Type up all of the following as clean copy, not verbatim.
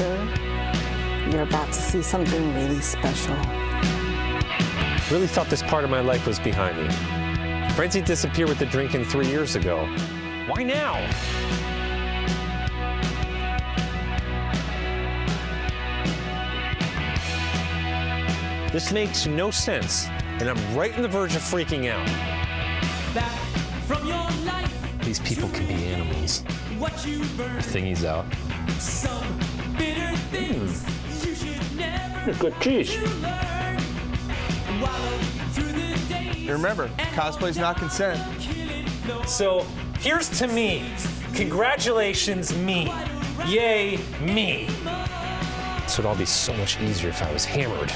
sir. You're about to see something really special. Really thought this part of my life was behind me. Frenzy disappeared with the drinking 3 years ago. Why now? This makes no sense, and I'm right on the verge of freaking out. Back from your life. These people can be animals. What you burn. Thingy's out. Some bitter things you should never. Good cheese. Learn. Wallow through the days. Remember, cosplay's not consent. So here's to me. Congratulations, me. Yay, me. This would all be so much easier if I was hammered.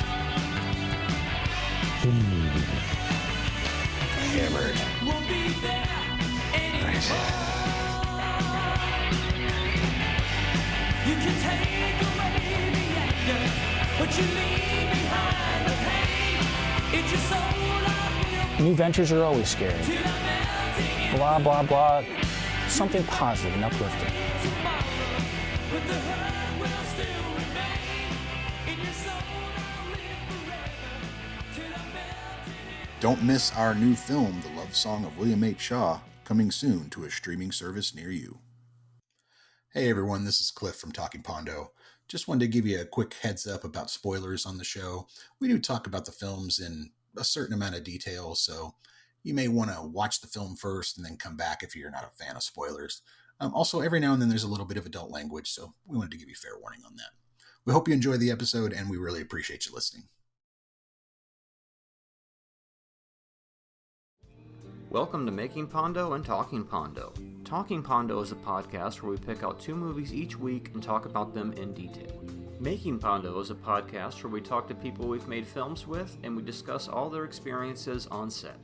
Hammered. Won't be there Right. You can take away the anger, but you leave behind the pain. It's your soul I New ventures are always scary. feel till I'm melting Blah, blah, blah. Something positive and uplifting. tomorrow. But the hurt will still remain. In your soul I'll live forever till I'm melting in. Don't miss our new film, The Love Song of William H. Shaw, coming soon to a streaming service near you. Hey everyone, this is Clif from Talking Pondo. Just wanted to give you a quick heads up about spoilers on the show. We do talk about the films in a certain amount of detail, so you may want to watch the film first and then come back if you're not a fan of spoilers. Also, every now and then there's a little bit of adult language, so we wanted to give you fair warning on that. We hope you enjoy the episode, and we really appreciate you listening. Welcome to Making Pondo and Talking Pondo. Talking Pondo is a podcast where we pick out 2 movies each week and talk about them in detail. Making Pondo is a podcast where we talk to people we've made films with and we discuss all their experiences on set.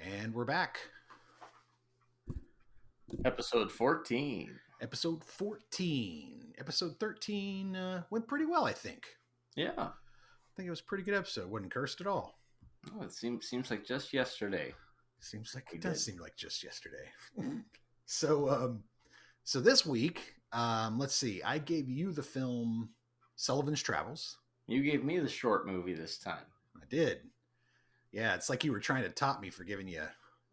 And we're back. Episode 14. Episode 14. Episode 13 went pretty well, I think. Yeah. I think it was a pretty good episode. Wasn't cursed at all. Oh, it seems like just yesterday. Seems like We it does did. seem like just yesterday. So this week, let's see. I gave you the film Sullivan's Travels. You gave me the short movie this time. I did. Yeah, it's like you were trying to top me for giving you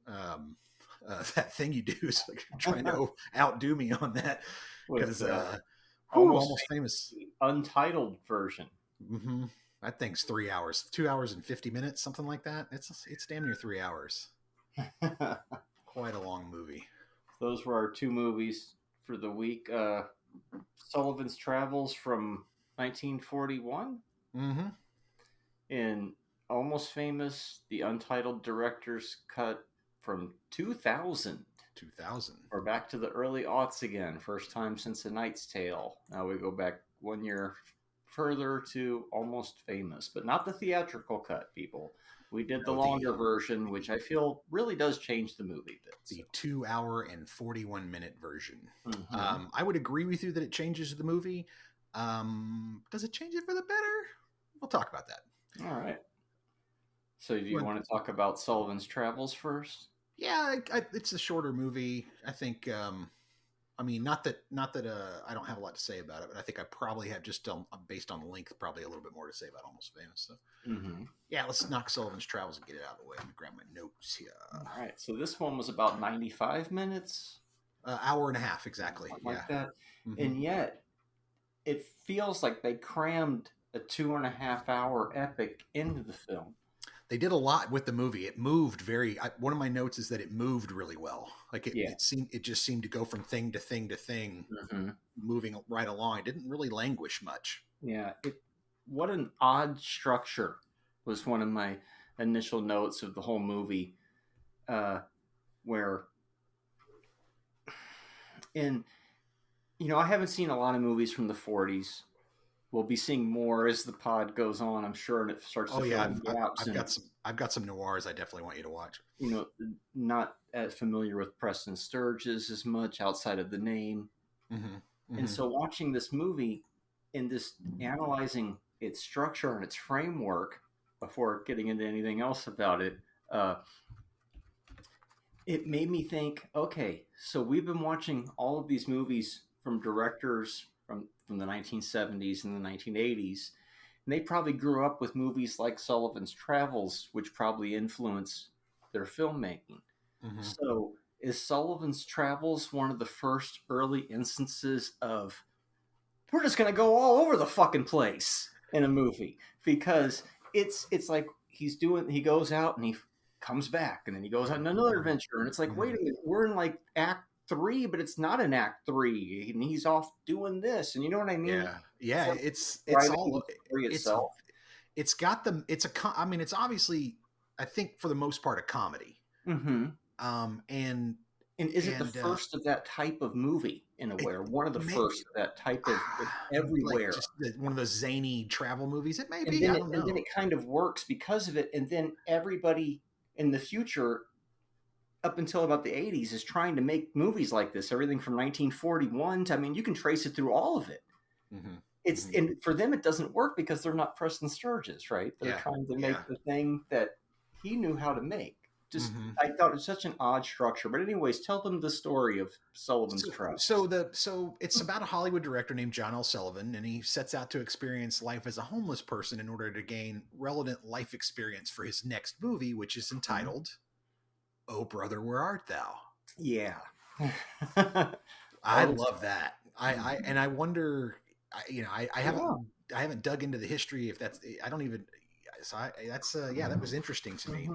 that thing you do. It's like you're trying to outdo me on that. Because almost famous. Untitled version. Mm-hmm. That thing's 3 hours, 2 hours and 50 minutes, something like that. It's damn near 3 hours. Quite a long movie. Those were our 2 movies for the week. Sullivan's Travels from 1941 Mm-hmm. and Almost Famous, the Untitled Director's Cut from 2000. 2000. We're back to the early aughts again. First time since A Knight's Tale. Now we go back 1 year further to Almost Famous, but not the theatrical cut, people. We did the longer version, which I feel really does change the movie a bit. The 2 hour and 41 minute version. Mhm. I would agree with you that it changes the movie. Does it change it for the better? We'll talk about that. All right. So do you want to talk about Sullivan's Travels first? Yeah, it's a shorter movie. I think. I mean, not that I don't have a lot to say about it, but I think I probably have just based on length, probably a little bit more to say about Almost Famous. So, yeah, let's knock Sullivan's Travels and get it out of the way. Let me grab my notes here. All right. So this one was about 95 minutes. Hour and a half, exactly. Something like that. Mhm. And yet, it feels like they crammed a 2.5 hour epic into the film. They did a lot with the movie. It moved one of my notes is that it moved really well. Like it just seemed to go from thing to thing to thing, moving right along. It didn't really languish much. Yeah. What an odd structure was one of my initial notes of the whole movie, where, and, I haven't seen a lot of movies from the 40s. We'll be seeing more as the pod goes on, I'm sure, and it starts to fill in gaps. I've got some noirs I definitely want you to watch. Not as familiar with Preston Sturges as much outside of the name. And so watching this movie and just analyzing its structure and its framework before getting into anything else about it, it made me think, okay, so we've been watching all of these movies from directors from the 1970s and the 1980s, and they probably grew up with movies like Sullivan's Travels, which probably influenced their filmmaking. Mm-hmm. So is Sullivan's Travels one of the first early instances of we're just going to go all over the fucking place in a movie? Because it's like he goes out and he comes back, and then he goes on another adventure, and it's like, wait a minute, we're in like act 3, but it's not an act 3, and he's off doing this, and you know what I mean? Yeah, it's it's all all the story itself. it's got the I mean, it's obviously, I think for the most part, a comedy. Mm-hmm. And is it the first of that type of movie in a way, or one of the first of that type of everywhere? Like just one of those zany travel movies. It may and be. Then I don't know. And then it kind of works because of it, and then everybody in the future, up until about the 80s, is trying to make movies like this. Everything from 1941 to, I mean, you can trace it through all of it. Mm-hmm. And for them, it doesn't work because they're not Preston Sturges, right? They're trying to make the thing that he knew how to make. Just, I thought it was such an odd structure. But anyways, tell them the story of Sullivan's Travels. So it's about a Hollywood director named John L. Sullivan, and he sets out to experience life as a homeless person in order to gain relevant life experience for his next movie, which is entitled "Oh Brother, Where Art Thou?" Yeah. I love that. I wonder, I haven't dug into the history if that's, I don't even, so that was interesting to me.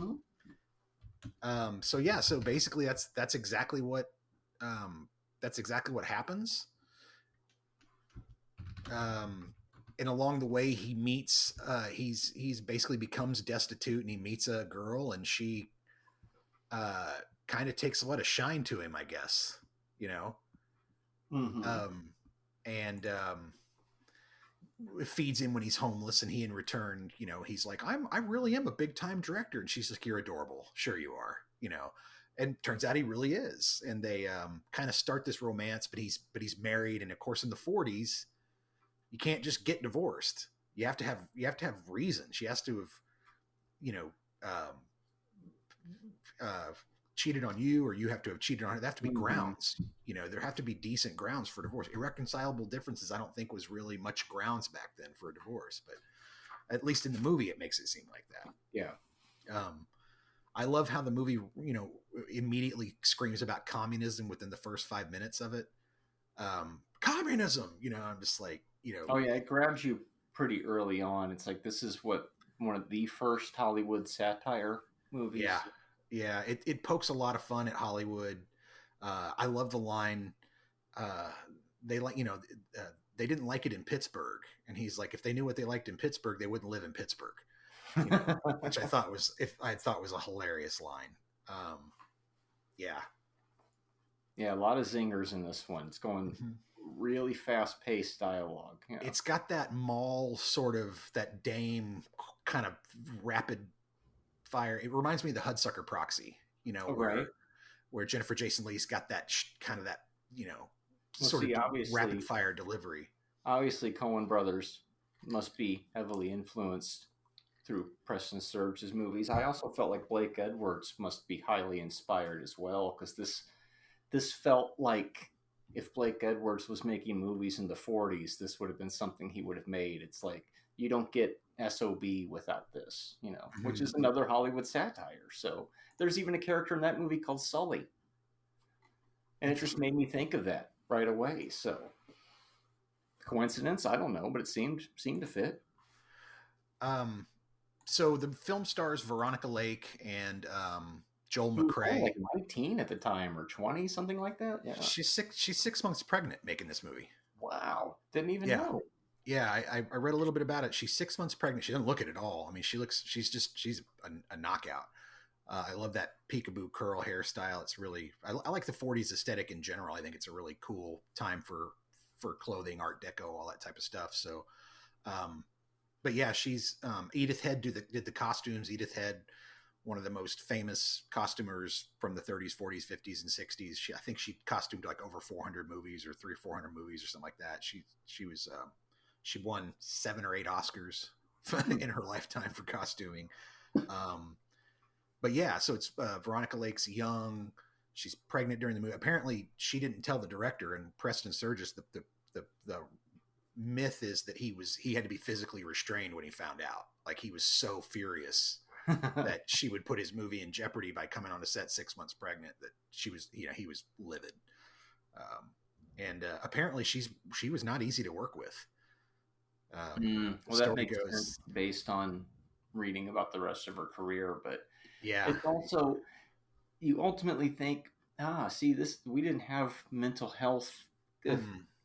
So basically that's exactly what happens. And along the way he meets, he's basically becomes destitute, and he meets a girl, and she, kind of takes a lot of shine to him, I guess, it feeds him when he's homeless, and he in return, he's like, I really am a big time director, and she's like, you're adorable. Sure you are, and turns out he really is. And they kind of start this romance, but he's married. And of course in the 40s, you can't just get divorced. You have to have reason. She has to have, cheated on you, or you have to have cheated on her. There have to be grounds, there have to be decent grounds for divorce. Irreconcilable differences, I don't think, was really much grounds back then for a divorce, but at least in the movie, it makes it seem like that. Yeah. I love how the movie, immediately screams about communism within the first 5 minutes of it. Communism, I'm just like, Oh yeah. It grabs you pretty early on. It's like, this is one of the first Hollywood satire movies. Yeah. Yeah, it pokes a lot of fun at Hollywood. I love the line, they didn't like it in Pittsburgh, and he's like, if they knew what they liked in Pittsburgh, they wouldn't live in Pittsburgh, which I thought was a hilarious line. Yeah, a lot of zingers in this one. It's going really fast paced dialogue. It's got that mall sort of, that Dame kind of rapid fire. It reminds me of the Hudsucker Proxy, where Jennifer Jason Leigh's got that kind of that, sort of rapid fire delivery. Obviously, Coen Brothers must be heavily influenced through Preston Sturges' movies. I also felt like Blake Edwards must be highly inspired as well, because this felt like if Blake Edwards was making movies in the 40s, this would have been something he would have made. It's like, you don't get SOB without this, which is another Hollywood satire. So there's even a character in that movie called Sully. And it just made me think of that right away. So coincidence? I don't know, but it seemed to fit. So the film stars Veronica Lake and Joel McCrea. Like 19 at the time, or 20, something like that. Yeah. She's 6 months pregnant making this movie. Wow. Didn't even know. Yeah, I read a little bit about it. She's 6 months pregnant. She doesn't look it at all. I mean, she's a knockout. I love that peekaboo curl hairstyle. It's really, I like the 40s aesthetic in general. I think it's a really cool time for clothing, Art Deco, all that type of stuff. So, but yeah, she's, Edith Head did the costumes. Edith Head, one of the most famous costumers from the 30s, 40s, 50s, and 60s. I think she costumed like over 400 movies, or 300 or 400 movies or something like that. She won 7 or 8 Oscars in her lifetime for costuming. but yeah, so it's Veronica Lake's young. She's pregnant during the movie. Apparently, she didn't tell the director, and Preston Sturges. The myth is that he had to be physically restrained when he found out. Like, he was so furious that she would put his movie in jeopardy by coming on a set 6 months pregnant, that he was livid. And apparently she was not easy to work with. Well, that makes sense based on reading about the rest of her career, but yeah, it's also, you ultimately think, see, we didn't have mental health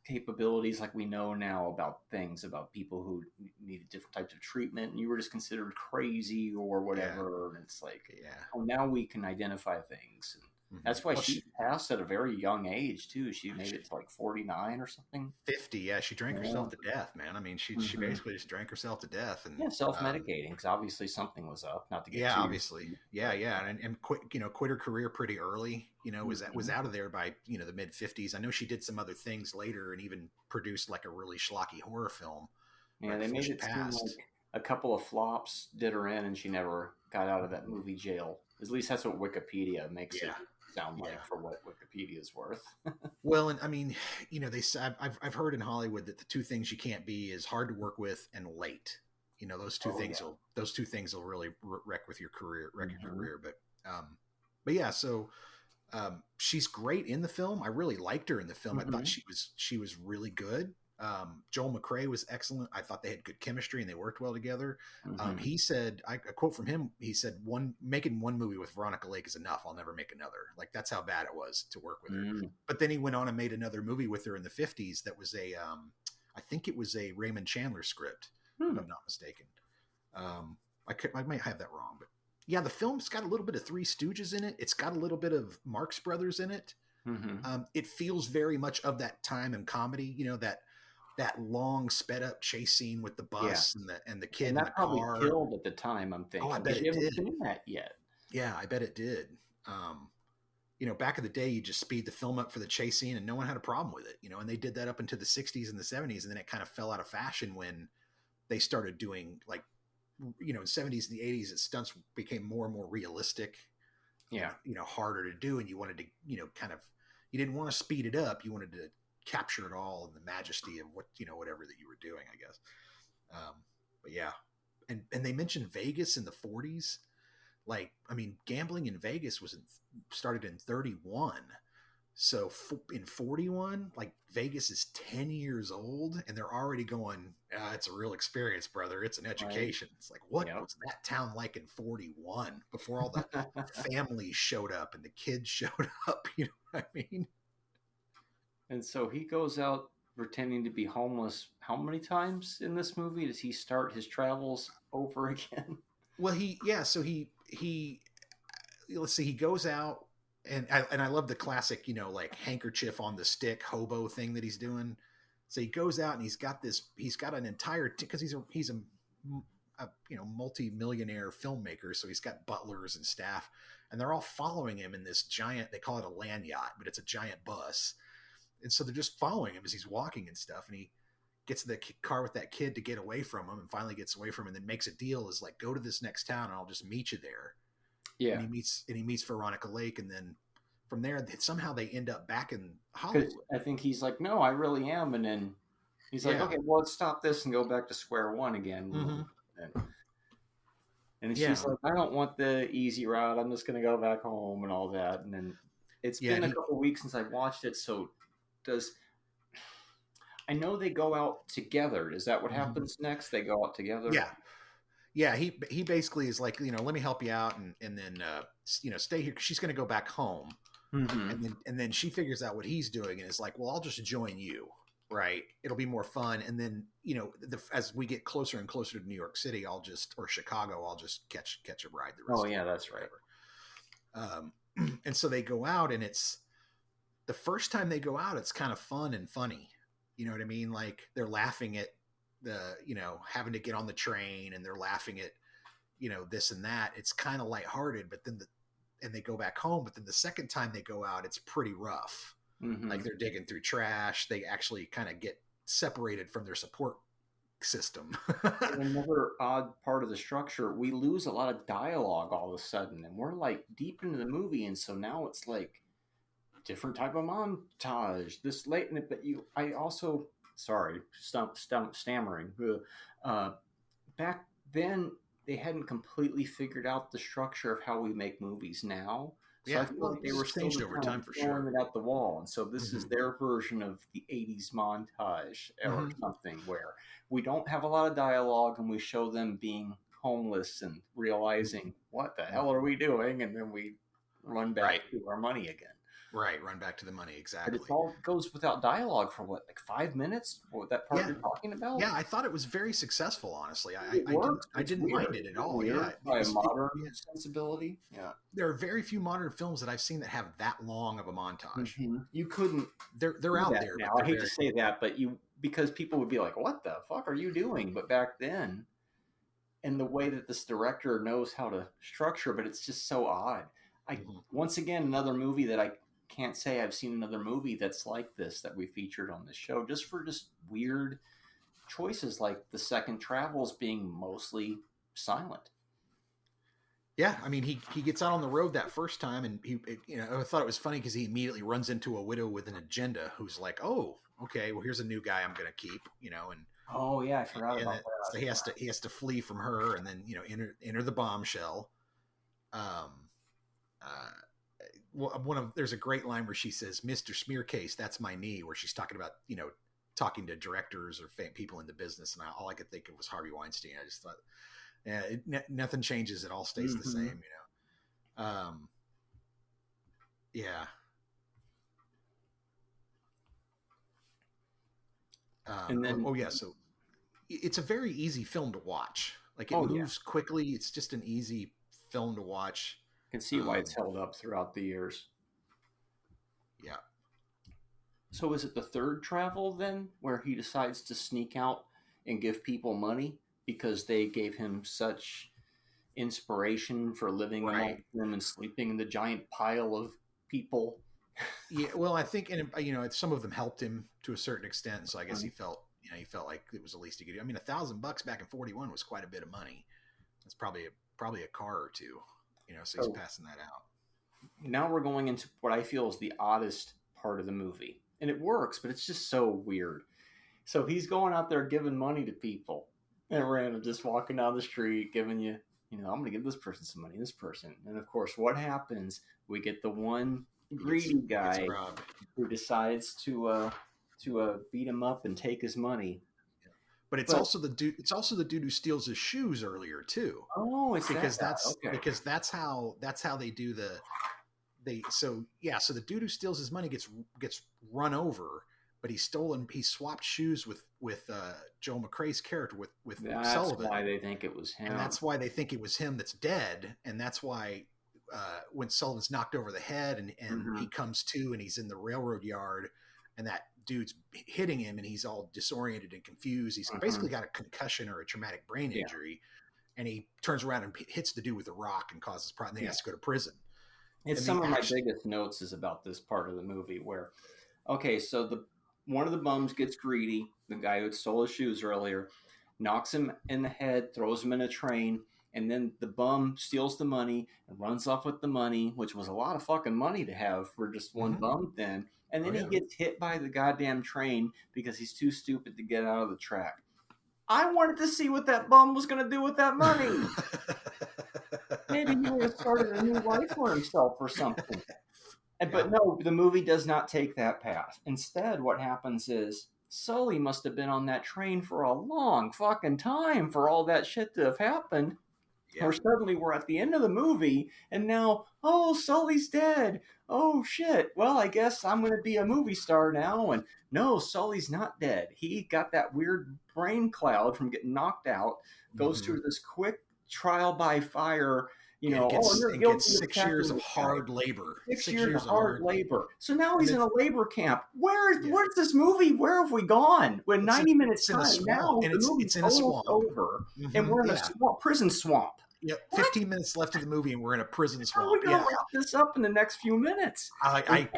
capabilities like we know now about people who needed different types of treatment, and you were just considered crazy or whatever. And it's like, now we can identify things. And that's why she passed at a very young age too. She made it to like 49 or something. 50. Yeah, she drank herself to death, man. I mean, she basically just drank herself to death, and self-medicating, because obviously something was up. Not to get obviously, and quit her career pretty early. Was out of there by the mid 50s. I know she did some other things later, and even produced like a really schlocky horror film. Yeah, they made it seem like a couple of flops did her in, and she never got out of that movie jail. At least that's what Wikipedia makes it sound like, for what Wikipedia is worth. Well, and I mean, they say, I've heard in Hollywood that the two things you can't be is hard to work with and late. Those two things will really wreck your career. But yeah, so she's great in the film. I really liked her in the film. I thought she was really good. Joel McCrea was excellent. I thought they had good chemistry and they worked well together. He said, a quote from him, he said, making one movie with Veronica Lake is enough. I'll never make another. Like, that's how bad it was to work with her. But then he went on and made another movie with her in the 50s. That was I think it was a Raymond Chandler script, if I'm not mistaken. I might have that wrong, but yeah, the film's got a little bit of Three Stooges in it. It's got a little bit of Marx Brothers in it. It feels very much of that time in comedy, that long sped up chase scene with the bus and the kid in the car. Probably killed at the time, I'm thinking. Oh, I bet it haven't did. seen that yet. Yeah, I bet it did. Back in the day, you just speed the film up for the chase scene and no one had a problem with it, and they did that up into the 60s and the 70s, and then it kind of fell out of fashion when they started doing, like, in the 70s and the 80s, stunts became more and more realistic. Yeah. Harder to do, and you wanted to, you didn't want to speed it up. You wanted to capture it all in the majesty of whatever that you were doing, I guess. But yeah. And they mentioned Vegas in the 40s. Like, I mean, gambling in Vegas started in 31. So in 41, like, Vegas is 10 years old and they're already going, it's a real experience, brother. It's an education. Right. It's like, what was that town like in 41 before all the families showed up and the kids showed up? You know what I mean? And so he goes out pretending to be homeless. How many times in this movie does he start his travels over again? Well, so he let's see, he goes out and I love the classic, like handkerchief on the stick hobo thing that he's doing. So he goes out and he's got an entire, because he's a multi-millionaire filmmaker. So he's got butlers and staff, and they're all following him in this giant, they call it a land yacht, but it's a giant bus. And so they're just following him as he's walking and stuff. And he gets in the car with that kid to get away from him, and finally gets away from him, and then makes a deal, is like, go to this next town and I'll just meet you there. Yeah. And he meets Veronica Lake. And then from there, somehow they end up back in Hollywood. I think he's like, no, I really am. And then he's like, okay, well, let's stop this and go back to square one again. Mm-hmm. And she's like, I don't want the easy route. I'm just going to go back home and all that. And then it's been a couple weeks since I watched it. So I know they go out together. Is that what happens next? They go out together? Yeah. Yeah, he basically is like, let me help you out, and then stay here. She's going to go back home, and then she figures out what he's doing and is like, well, I'll just join you, right? It'll be more fun. And then as we get closer and closer to New York City, or Chicago, I'll just catch a ride the rest. Oh yeah, that's right. And so they go out, and it's the first time they go out, it's kind of fun and funny. You know what I mean? Like, they're laughing at the having to get on the train, and they're laughing at this and that. It's kind of lighthearted, but then and they go back home. But then the second time they go out, it's pretty rough. Like, they're digging through trash. They actually kind of get separated from their support system. And another odd part of the structure, we lose a lot of dialogue all of a sudden, and we're like deep into the movie, and so now it's like different type of montage. This late in it, but I also stammering. Back then, they hadn't completely figured out the structure of how we make movies now. So I feel like they were still changed over time for sure. throwing it at the wall, and so this is their version of the '80s montage or something where we don't have a lot of dialogue and we show them being homeless and realizing what the hell are we doing, and then we run back to our money again. Right, run back to the money, exactly. But it all goes without dialogue for what, like 5 minutes? What that part you're talking about? Yeah, I thought it was very successful, honestly. I didn't weird. mind it at all. Weird. Yeah, By a modern sensibility. Yeah, there are very few modern films that I've seen that have that long of a montage. You couldn't. They're out there now. I hate to say that, but because people would be like, "What the fuck are you doing?" But back then, and the way that this director knows how to structure, but it's just so odd. Once again, another movie that I can't say I've seen another movie that's like this that we featured on this show, just for weird choices like the second travels being mostly silent. Yeah, I mean, he gets out on the road that first time, and I thought it was funny because he immediately runs into a widow with an agenda who's like, "Oh, okay, well, here's a new guy I'm going to keep," and oh yeah, I forgot about that. So he has to flee from her, and then enter the bombshell. There's a great line where she says, "Mr. Smearcase, that's my knee," where she's talking about, talking to directors or people in the business. And all I could think of was Harvey Weinstein. I just thought, nothing changes. It all stays the same, yeah. And then, so it's a very easy film to watch. Like it moves quickly. It's just an easy film to watch. I can see why it's held up throughout the years. Yeah. So is it the third travel then where he decides to sneak out and give people money because they gave him such inspiration for living among them and sleeping in the giant pile of people? Yeah, well, I think, and some of them helped him to a certain extent. So I guess he felt like it was the least he could do. I mean, $1,000 back in 41 was quite a bit of money. It's probably a car or two. So he's passing that out. Now we're going into what I feel is the oddest part of the movie. And it works, but it's just so weird. So he's going out there giving money to people. And random, just walking down the street, giving you, I'm going to give this person some money, this person. And of course, what happens? We get the one greedy guy who decides to beat him up and take his money. But it's also the dude. It's also the dude who steals his shoes earlier too. Oh, it's because that's how they do So the dude who steals his money gets run over, but he swapped shoes with Joel McRae's character with Sullivan. That's why they think it was him. And that's why they think it was him that's dead. And that's why when Sullivan's knocked over the head and he comes to and he's in the railroad yard and that dude's hitting him and he's all disoriented and confused. He's basically got a concussion or a traumatic brain injury, and he turns around and hits the dude with a rock and causes problems. Then he has to go to prison. It's some of my biggest notes is about this part of the movie where, so one of the bums gets greedy, the guy who stole his shoes earlier, knocks him in the head, throws him in a train, and then the bum steals the money and runs off with the money, which was a lot of fucking money to have for just one bum then. And then he gets hit by the goddamn train because he's too stupid to get out of the track. I wanted to see what that bum was going to do with that money. Maybe he would have started a new life for himself or something. But no, the movie does not take that path. Instead, what happens is Sully must have been on that train for a long fucking time for all that shit to have happened. Yeah. Or suddenly we're at the end of the movie, and now, Sully's dead. Oh, shit. Well, I guess I'm going to be a movie star now. And no, Sully's not dead. He got that weird brain cloud from getting knocked out, goes through this quick trial by fire, gets 6 years of hard labor. 6 years of hard labor. So now he's in a labor camp. Where's this movie? Where have we gone? When 90 minutes time now, it's in a swamp. Over, and we're in a prison swamp. Yep, 15 minutes left of the movie, and we're in a prison swamp. How are we going to wrap this up in the next few minutes? I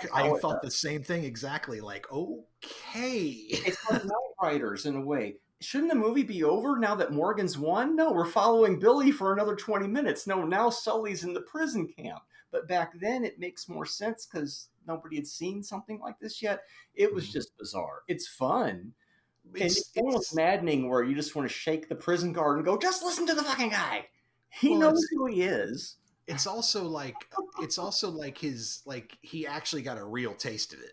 thought the same thing exactly. Like, okay. It's like Night Riders in a way. shouldn't the movie be over now that Morgan's won? No, we're following Billy for another 20 minutes. No, now Sully's in the prison camp. But back then it makes more sense because nobody had seen something like this yet. It was just bizarre. It's fun. And it's almost maddening where you just want to shake the prison guard and go, just listen to the fucking guy. He knows who he is. It's also like he actually got a real taste of it.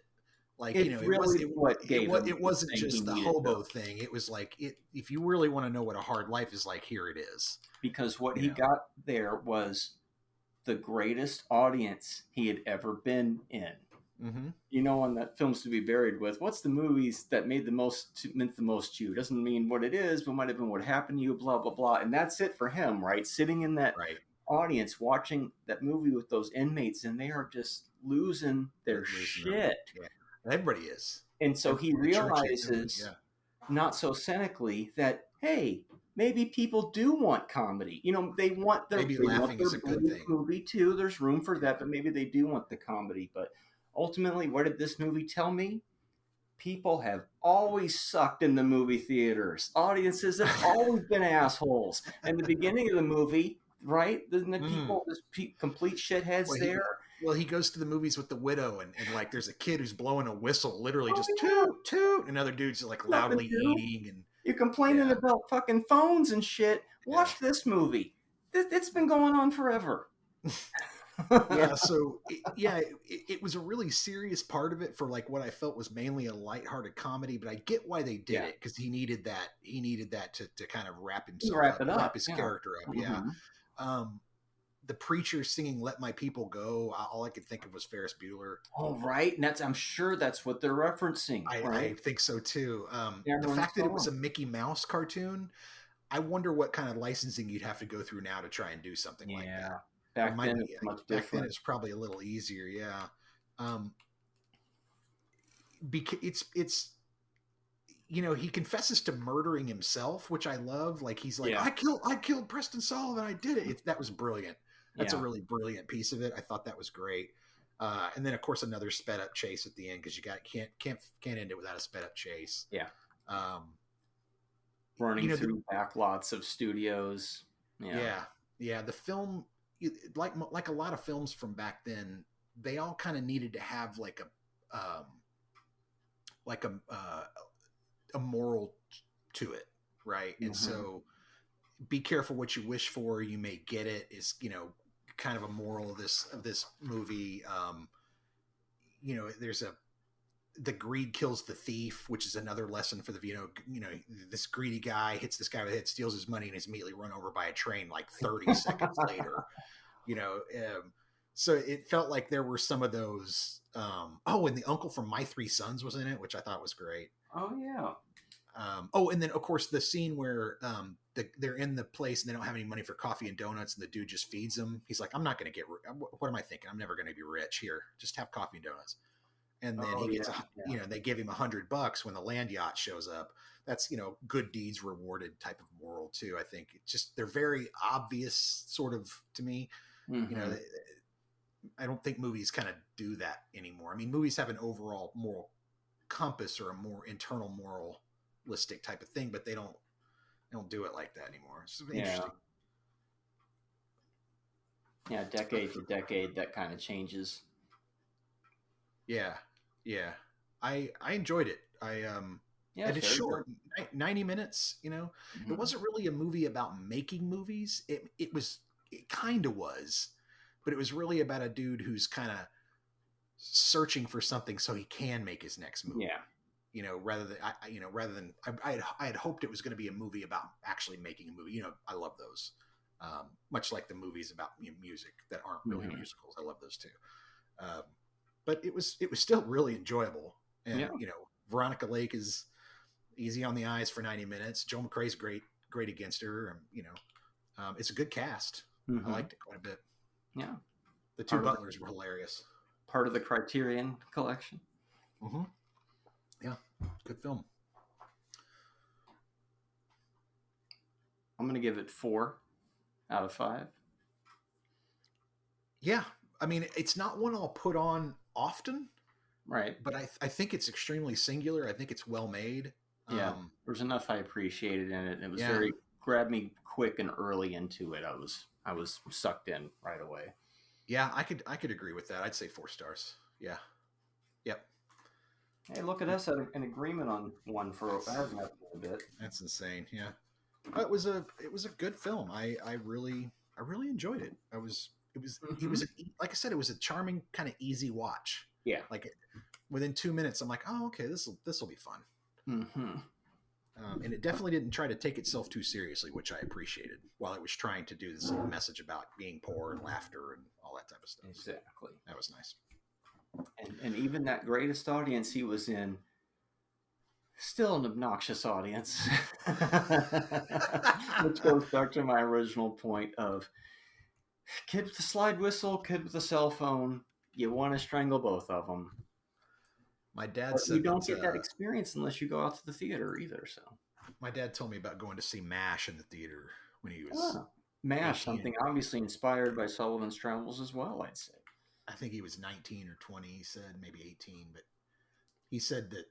Like, It's you know, really it wasn't just the hobo thing. It was like, if you really want to know what a hard life is like, here it is. Because what he got there was the greatest audience he had ever been in. Mm-hmm. You know, on that Films to be Buried with, what's the movies that meant the most to you? Doesn't mean what it is, but might have been what happened to you, blah, blah, blah. And that's it for him, right? Sitting in that audience, watching that movie with those inmates, and they are just losing their shit. Yeah. Everybody is. And so he realizes, not so cynically, that, hey, maybe people do want comedy. You know, they want their, laughing is a good thing. Movie too. There's room for that, but maybe they do want the comedy. But ultimately, what did this movie tell me? People have always sucked in the movie theaters. Audiences have always been assholes. And the beginning of the movie, right? Isn't the people, complete shitheads there? He goes to the movies with the widow, and like there's a kid who's blowing a whistle, literally just toot, toot. Another dude's like loudly eating. And you're complaining about fucking phones and shit. Watch this movie. It's been going on forever. It was a really serious part of it for like what I felt was mainly a lighthearted comedy, but I get why they did it because he needed that to kind of wrap his character up. Mm-hmm. The preacher singing "Let My People Go," all I could think of was Ferris Bueller. Oh, right, and I'm sure that's what they're referencing. I think so too. The fact that it was a Mickey Mouse cartoon, I wonder what kind of licensing you'd have to go through now to try and do something like that. Back then, it's probably a little easier. Because it's he confesses to murdering himself, which I love. Like he's like, I killed Preston Sullivan. I did it. That was brilliant. That's a really brilliant piece of it. I thought that was great. And then of course another sped up chase at the end because you can't end it without a sped up chase. Running through back lots of studios. The film, like a lot of films from back then, they all kind of needed to have like a moral to it, right? And so be careful what you wish for, you may get it is kind of a moral of this movie. There's the greed kills the thief, which is another lesson for the this greedy guy hits this guy with the head, steals his money, and is immediately run over by a train like 30 seconds later. So it felt like there were some of those. And the uncle from My Three Sons was in it, which I thought was great. Oh yeah. And then of course the scene where they're in the place and they don't have any money for coffee and donuts, and the dude just feeds them. He's like, I'm not going to get. What am I thinking? I'm never going to be rich here. Just have coffee and donuts. And then he gets, they give him $100 when the land yacht shows up. That's, good deeds rewarded type of moral too. I think it's just, they're very obvious sort of to me. Mm-hmm. I don't think movies kind of do that anymore. I mean, movies have an overall moral compass or a more internal moralistic type of thing, but they don't do it like that anymore. It's interesting. Yeah. Decade to decade, that kind of changes. Yeah. I enjoyed it. And it's short, 90 minutes, It wasn't really a movie about making movies. It kind of was, but it was really about a dude who's kind of searching for something so he can make his next movie. Rather than I had hoped it was going to be a movie about actually making a movie. I love those. Much like the movies about music that aren't really musicals. I love those too. But it was still really enjoyable. And, Veronica Lake is easy on the eyes for 90 minutes. Joel McCrea's great against her. It's a good cast. I liked it quite a bit. Yeah. The two butlers were hilarious. Part of the Criterion collection. Mm-hmm. Yeah. Good film. I'm going to give it 4 out of 5. Yeah. I mean, it's not one I'll put on often. Right. But I think it's extremely singular. I think it's well made. Yeah, there was enough I appreciated in it, and it was very grabbed me quick and early into it. I was sucked in right away. Yeah, I could agree with that. I'd say 4 stars. Yeah. Yep. Hey, look at us at an agreement on one for a bit. That's insane. Yeah. It was a good film. I really enjoyed it. It was like I said, it was a charming kind of easy watch. Yeah. Like within 2 minutes, I'm like, oh, okay, this will be fun. Mm-hmm. And it definitely didn't try to take itself too seriously, which I appreciated, while it was trying to do this little message about being poor and laughter and all that type of stuff. Exactly. That was nice. And even that greatest audience he was in, still an obnoxious audience. Which goes back to my original point of kid with a slide whistle, kid with a cell phone. You want to strangle both of them. My dad But said you don't get that experience unless you go out to the theater either. So my dad told me about going to see MASH in the theater when he was MASH, something obviously inspired by Sullivan's travels as well, I'd say. I think he was 19 or 20, he said, maybe 18, but he said that,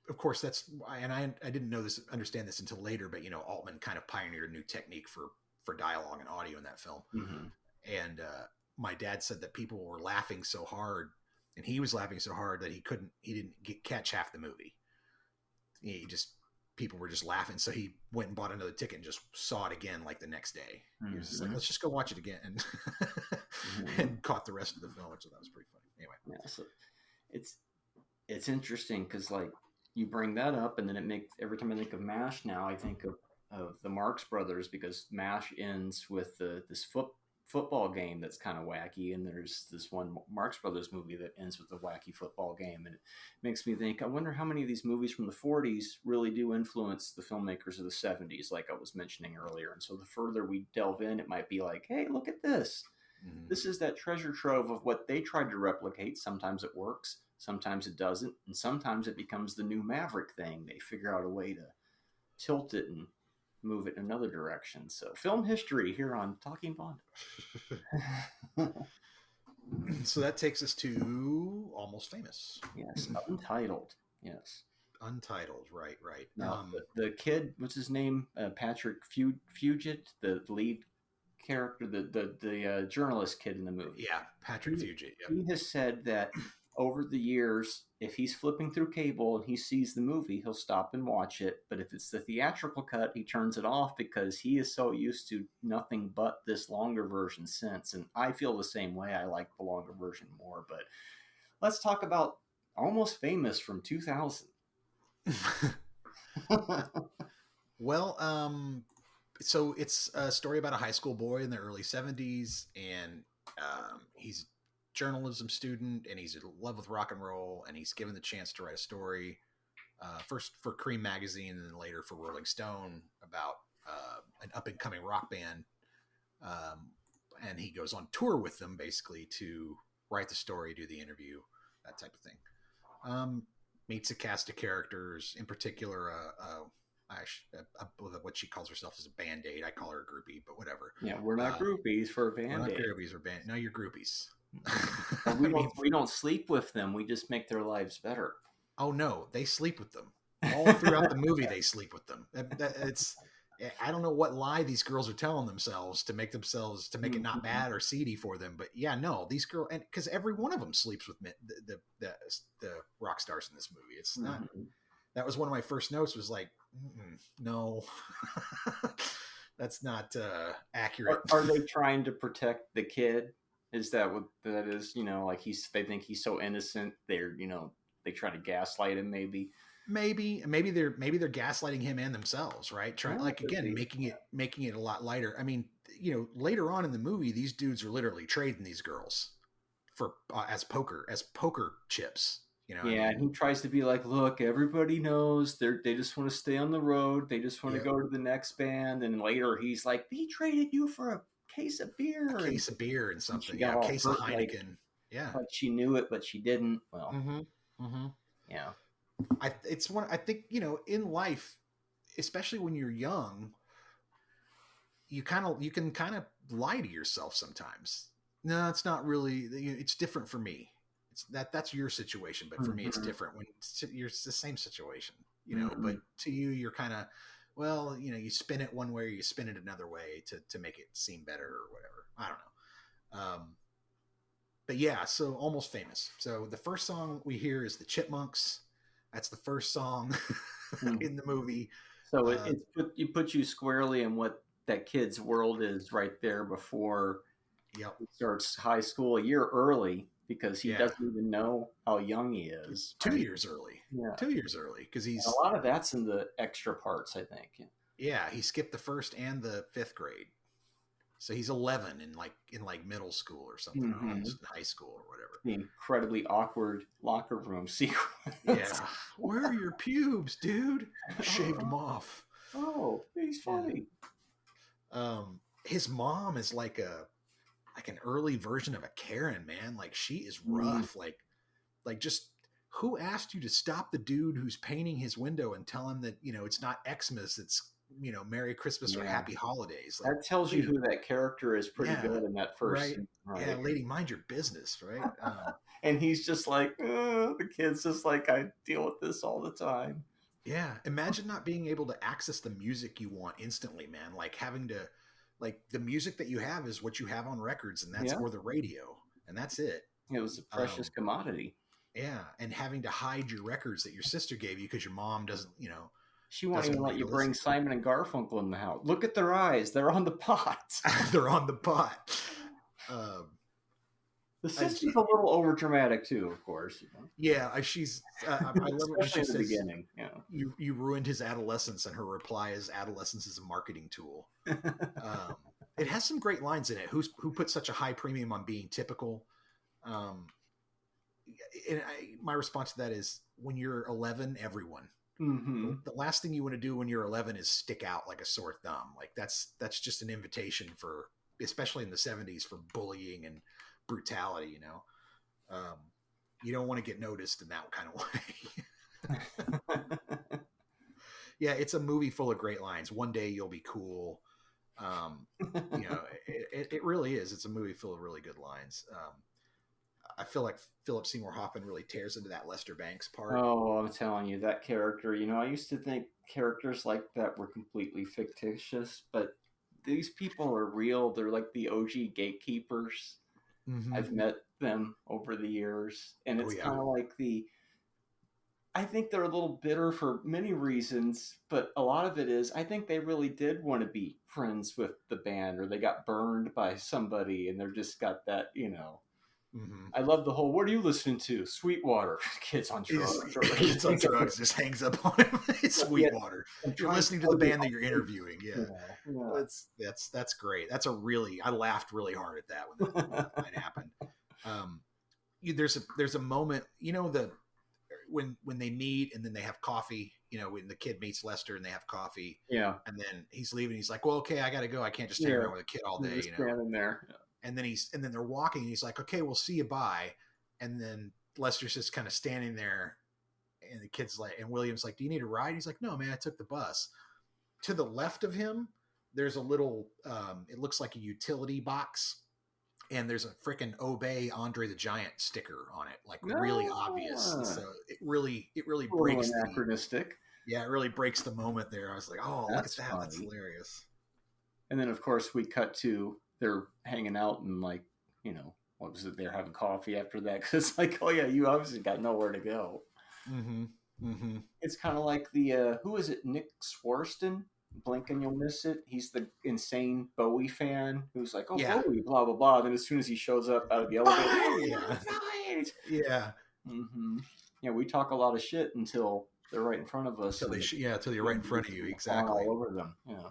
of course, that's, and I didn't understand this until later, but, Altman kind of pioneered a new technique for dialogue and audio in that film. Mm-hmm. And my dad said that people were laughing so hard, and he was laughing so hard that he didn't catch half the movie. People were just laughing. So he went and bought another ticket and just saw it again like the next day. Mm-hmm. He was just like, let's just go watch it again. And, and caught the rest of the film, which I thought was pretty funny. Anyway. Yeah, so it's interesting because like you bring that up and then it makes, every time I think of MASH now, I think of the Marx Brothers, because MASH ends with this football game that's kind of wacky, and there's this one Marx Brothers movie that ends with a wacky football game, and it makes me think, I wonder how many of these movies from the 40s really do influence the filmmakers of the 70s, like I was mentioning earlier. And so the further we delve in, it might be like, hey, look at this. Mm-hmm. This is that treasure trove of what they tried to replicate. Sometimes it works, sometimes it doesn't, and sometimes it becomes the new Maverick thing. They figure out a way to tilt it and move it in another direction. So film history here on Talking Pondo. So that takes us to Almost Famous. Yes, Untitled. Yes, Untitled. Right. Now, the kid, what's his name? Patrick Fugit, the lead character, the journalist kid in the movie. Yeah, Patrick Fugit. Yep. He has said that over the years, if he's flipping through cable and he sees the movie, he'll stop and watch it. But if it's the theatrical cut, he turns it off because he is so used to nothing but this longer version since. And I feel the same way. I like the longer version more. But let's talk about Almost Famous from 2000. Well, so it's a story about a high school boy in the early 70s, and he's a journalism student, and he's in love with rock and roll, and he's given the chance to write a story, first for Cream magazine and then later for Rolling Stone, about an up-and-coming rock band, and he goes on tour with them basically to write the story, do the interview, that type of thing. Meets a cast of characters, in particular what she calls herself is a Band-Aid. I call her a groupie, but whatever. Yeah, we're not groupies for a Band-Aid. We're not groupies, we're No, you're groupies. We don't sleep with them. We just make their lives better. Oh no, they sleep with them all throughout the movie. They sleep with them. I don't know what lie these girls are telling themselves to make it not bad or seedy for them. But yeah, no, these girls, and because every one of them sleeps with the rock stars in this movie. It's not. That was one of my first notes. Was like, no, that's not accurate. Are they trying to protect the kid? Is that what that is? Like they think he's so innocent. They try to gaslight him. Maybe they're gaslighting him and themselves, right? Making it a lot lighter. I mean, later on in the movie, these dudes are literally trading these girls for as poker chips. And he tries to be like, look, everybody knows they just want to stay on the road. They just want to go to the next band. And later he's like, he traded you for a case of beer and something. Yeah, a case of Heineken. Like she knew it, but she didn't. Well, yeah. I think, in life, especially when you're young, you can kind of lie to yourself sometimes. No, it's not really, it's different for me. That's your situation, but for me, it's different when it's the same situation. you know, Mhm. but to you, you're kind of, well, you know, you spin it one way or you spin it another way to make it seem better or whatever. I don't know. But yeah, so Almost Famous. So the first song we hear is the Chipmunks. That's the first song in the movie. So it puts you squarely in what that kid's world is right there before Yep. he starts high school a year early because he Yeah. doesn't even know how young he is. 2 years early. Yeah. 2 years early because he's A lot of that's in the extra parts, I think. yeah, he skipped the first and the fifth grade. So he's 11 in like middle school or something, or Mhm. almost in high school or whatever. The incredibly awkward locker room sequence. Yeah. Where are your pubes, dude? Shaved them off. Oh, he's funny. His mom is like an early version of a Karen, man. Like she is rough. Like just who asked you to stop the dude who's painting his window and tell him that, you know, it's not Xmas, it's, you know, Merry Christmas or Happy Holidays. Like, That tells you who that character is pretty good in that first right. scene, right? Yeah, lady, mind your business, right? And he's just like, the kid's just like, I deal with this all the time. Yeah, imagine not being able to access the music you want instantly, man. Like having to, like the music that you have is what you have on records, and that's or the radio, and that's it. It was a precious commodity. Yeah, and having to hide your records that your sister gave you because your mom doesn't, you know. She won't doesn't even want let you you to bring listen. Simon and Garfunkel in the house. Look at their eyes; they're on the pot. They're on the pot. The sister's a little over dramatic too, of course. You know? Yeah, she's. I love it when Especially she in the says, beginning. Yeah. You ruined his adolescence, and her reply is, "Adolescence is a marketing tool." It has some great lines in it. Who put such a high premium on being typical? My response to that is, when you're 11, everyone. Mm-hmm. The last thing you want to do when you're 11 is stick out like a sore thumb. Like that's just an invitation for, especially in the 70s, for bullying and brutality. You know, you don't want to get noticed in that kind of way. Yeah, it's a movie full of great lines. One day you'll be cool. You know, it really is. It's a movie full of really good lines. I feel like Philip Seymour Hoffman really tears into that Lester Banks part. Oh, I'm telling you, that character, you know, I used to think characters like that were completely fictitious, but these people are real. They're like the OG gatekeepers. Mm-hmm. I've met them over the years, and it's kind of like I think they're a little bitter for many reasons, but a lot of it is, I think they really did want to be friends with the band, or they got burned by somebody, and they're just got that, you know. Mm-hmm. I love the whole, what are you listening to? Sweetwater. Kids on drugs. Kids on drugs just hangs up on him. It's Sweetwater. You're listening to the band that you're interviewing. Yeah. That's great. That's I laughed really hard at that when that happened. There's a moment, you know, when they meet and then they have coffee, you know, when the kid meets Lester and they have coffee. Yeah. And then he's leaving. He's like, well, okay, I got to go. I can't just stay around with a kid all day, you know. Standing there. And then they're walking and he's like, okay, we'll see you, bye. And then Lester's just kind of standing there and the kid's like, and William's like, do you need a ride? He's like, no, man, I took the bus. To the left of him, there's a little, it looks like a utility box. And there's a freaking Obey Andre the Giant sticker on it, like really obvious. So it really breaks anachronistic. It really breaks the moment there. I was like, oh, That's look at that. funny. That's hilarious. And then, of course, we cut to they're hanging out and, like, you know, what was it? They're having coffee after that. Because it's like, oh, yeah, you obviously got nowhere to go. Mm-hmm. Mm-hmm. It's kind of like the, who is it? Nick Swarston? Blink and you'll miss it. He's the insane Bowie fan who's like, oh, Bowie, blah, blah, blah. Then as soon as he shows up out of the elevator, yeah. Mm-hmm. Yeah, we talk a lot of shit until they're right in front of us. Until they're right in front of you. Exactly. All over them. Yeah.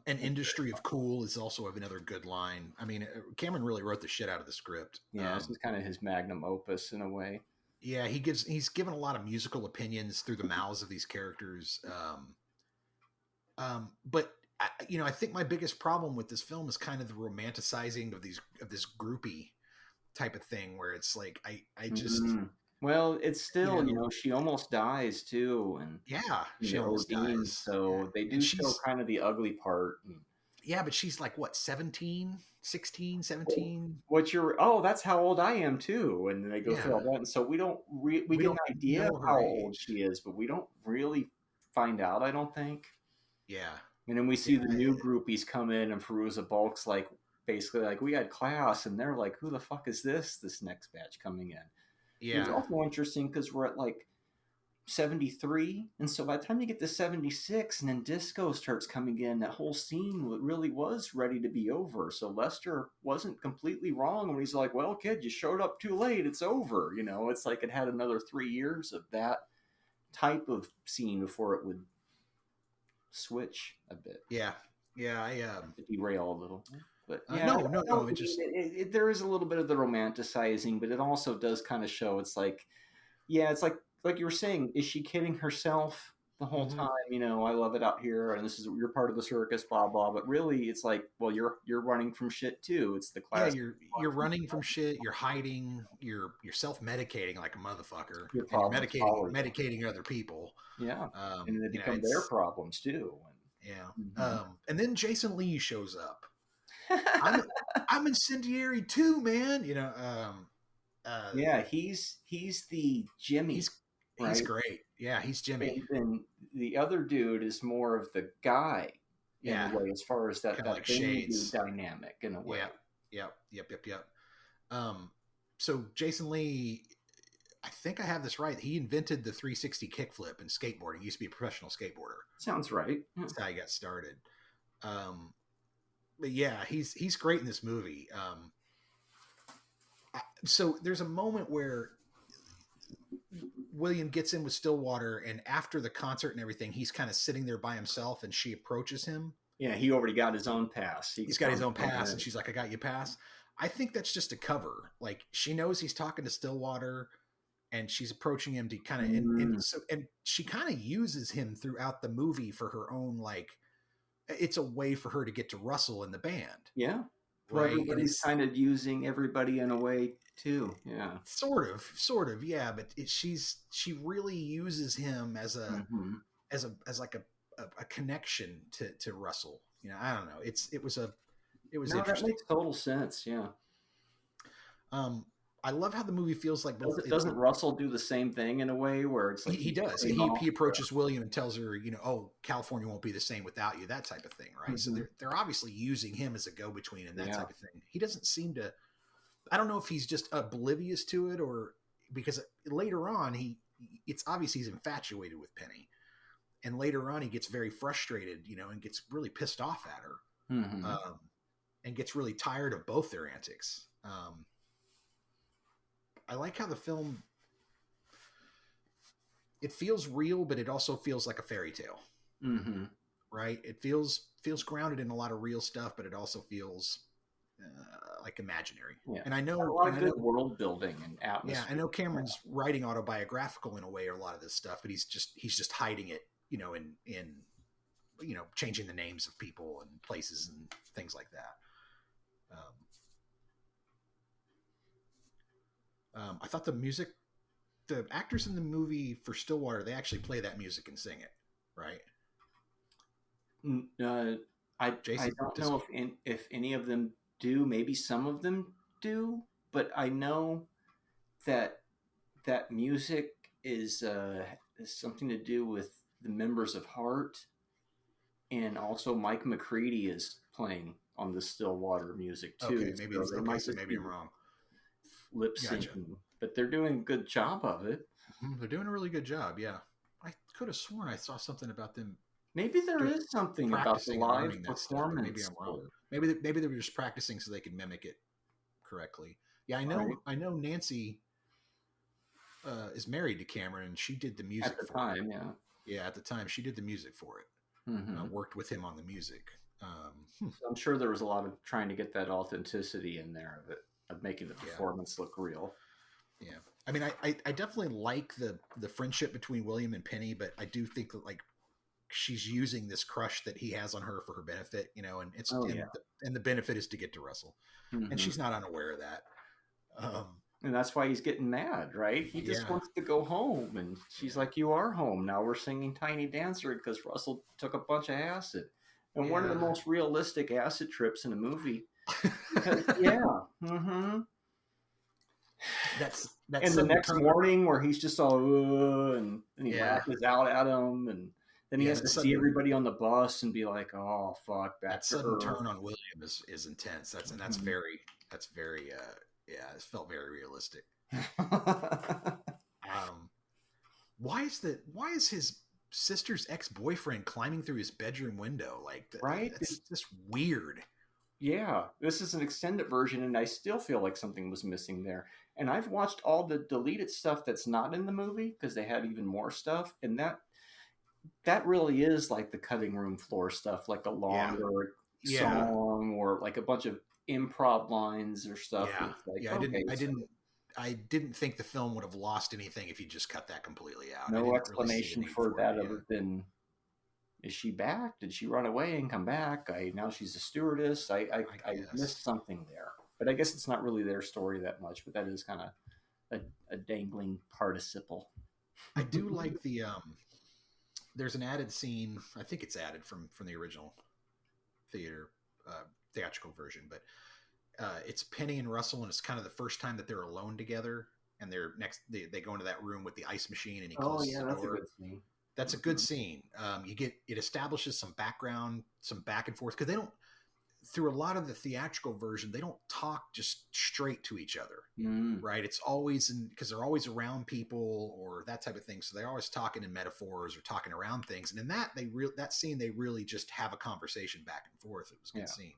An industry of cool is also another good line. I mean, Cameron really wrote the shit out of the script. Yeah, this is kind of his magnum opus in a way. Yeah, he's given a lot of musical opinions through the mouths of these characters. But I think my biggest problem with this film is kind of the romanticizing of this groupie type of thing, where it's like I just. Mm-hmm. Well, it's still, she almost dies too, and she almost dies. So they do show kind of the ugly part. Yeah, but she's like, what, 17, 16, 17? That's how old I am too. And then they go through all that. And so we don't, we get don't an idea know of her how old age. she is, but we don't really find out, I don't think. Yeah. And then we see the new groupies come in, and Fairuza Balk's like, basically like, we had class, and they're like, who the fuck is this next batch coming in? Yeah. It's also interesting because we're at like 73, and so by the time you get to 76 and then disco starts coming in, that whole scene really was ready to be over. So Lester wasn't completely wrong when he's like, well, kid, you showed up too late, it's over. It's like it had another 3 years of that type of scene before it would switch a bit. Yeah. I derail a little, but no, it just there is a little bit of the romanticizing, but it also does kind of show it's like you were saying, is she kidding herself the whole time? I love it out here, and you're part of the circus, blah blah. But really, it's like, well, you're running from shit too. It's the class. Yeah, you're running from shit. You're hiding. You're self-medicating like a motherfucker. Your And you're medicating other people. Yeah, and they become their problems too. Yeah. And then Jason Lee shows up. I'm incendiary too, man. Yeah, he's the Jimmy. He's great. Yeah, he's Jimmy. And the other dude is more of the guy in a way, as far as that like Shades dynamic in a way. Yep. So Jason Lee, I think I have this right. He invented the 360 kickflip in skateboarding. He used to be a professional skateboarder. Sounds right. That's how he got started. But yeah, he's great in this movie. So there's a moment where William gets in with Stillwater, and after the concert and everything, he's kind of sitting there by himself, and she approaches him. Yeah, he already got his own pass. He's got his own pass, and she's like, I got you a pass. I think that's just a cover. Like, she knows he's talking to Stillwater, and she's approaching him to kind of, and she kind of uses him throughout the movie for her own, like, it's a way for her to get to Russell in the band. Yeah. Right. Everybody's kind of using everybody in a way too. Yeah. Sort of. Yeah. But she really uses him as like a connection to Russell. I don't know. It was interesting. That makes total sense. Yeah. I love how the movie feels like both. Doesn't Russell do the same thing in a way where it's like he does? He approaches William and tells her, oh, California won't be the same without you, that type of thing, right? So they're obviously using him as a go-between and that type of thing. He doesn't seem to. I don't know if he's just oblivious to it, or because later on it's obvious he's infatuated with Penny, and later on he gets very frustrated, and gets really pissed off at her, and gets really tired of both their antics. I like how the film, it feels real, but it also feels like a fairy tale, right? It feels grounded in a lot of real stuff, but it also feels like imaginary. Yeah. And I know a lot of good world building and atmosphere. Yeah, I know Cameron's writing autobiographical in a way, or a lot of this stuff, but he's just hiding it, in changing the names of people and places and things like that. I thought the actors in the movie for Stillwater, they actually play that music and sing it, right? I don't know if any of them do. Maybe some of them do, but I know that music is something to do with the members of Heart, and also Mike McCready is playing on the Stillwater music too. Okay, maybe I'm wrong. Lip syncing, gotcha. But they're doing a good job of it. They're doing a really good job. Yeah, I could have sworn I saw something about them. Maybe there is something about the live performance. Maybe I'm wrong. Maybe they were just practicing so they could mimic it correctly. Yeah, I know. Right. I know Nancy is married to Cameron, and she did the music at the time. Yeah, at the time she did the music for it. Worked with him on the music. So I'm sure there was a lot of trying to get that authenticity in there of making the performance look real. Yeah. I mean, I definitely like the friendship between William and Penny, but I do think that, like, she's using this crush that he has on her for her benefit, and it's and the benefit is to get to Russell. And she's not unaware of that. And that's why he's getting mad, right? He just wants to go home, and she's like, "You are home now. We're singing Tiny Dancer because Russell took a bunch of acid." and one of the Yeah. most realistic acid trips in a movie. Because, yeah. Mm-hmm. That's And the sudden next turn- morning where he's just all, and he Yeah. lashes out at him, and then he Yeah, has that to sudden- see everybody on the bus and be like, oh, fuck, back that to sudden her. turn on William is intense. That's very yeah, it felt very realistic. Why is his sister's ex-boyfriend climbing through his bedroom window? Like, Right? That's just weird. Yeah, this is an extended version, and I still feel like something was missing there. And I've watched all the deleted stuff that's not in the movie because they had even more stuff, and that really is like the cutting room floor stuff, like a longer song or like a bunch of improv lines or stuff. Yeah, It's like, yeah. okay, I didn't think the film would have lost anything if you just cut that completely out. no I didn't explanation really see the need for that it, other than, is she back? Did she run away and come back? Now she's a stewardess. I guess. missed something there, but I guess it's not really their story that much. But that is kind of a dangling participle. I do like the there's an added scene. I think it's added from the original theatrical version, but it's Penny and Russell, and it's kind of the first time that they're alone together, and they go into that room with the ice machine, and he closes the That's door. a good scene. That's a good scene. It establishes some background, some back and forth, because they don't, through a lot of the theatrical version, they don't talk just straight to each other, right? It's always because they're always around people or that type of thing, so they're always talking in metaphors or talking around things. And in that scene, they really just have a conversation back and forth. It was a good scene.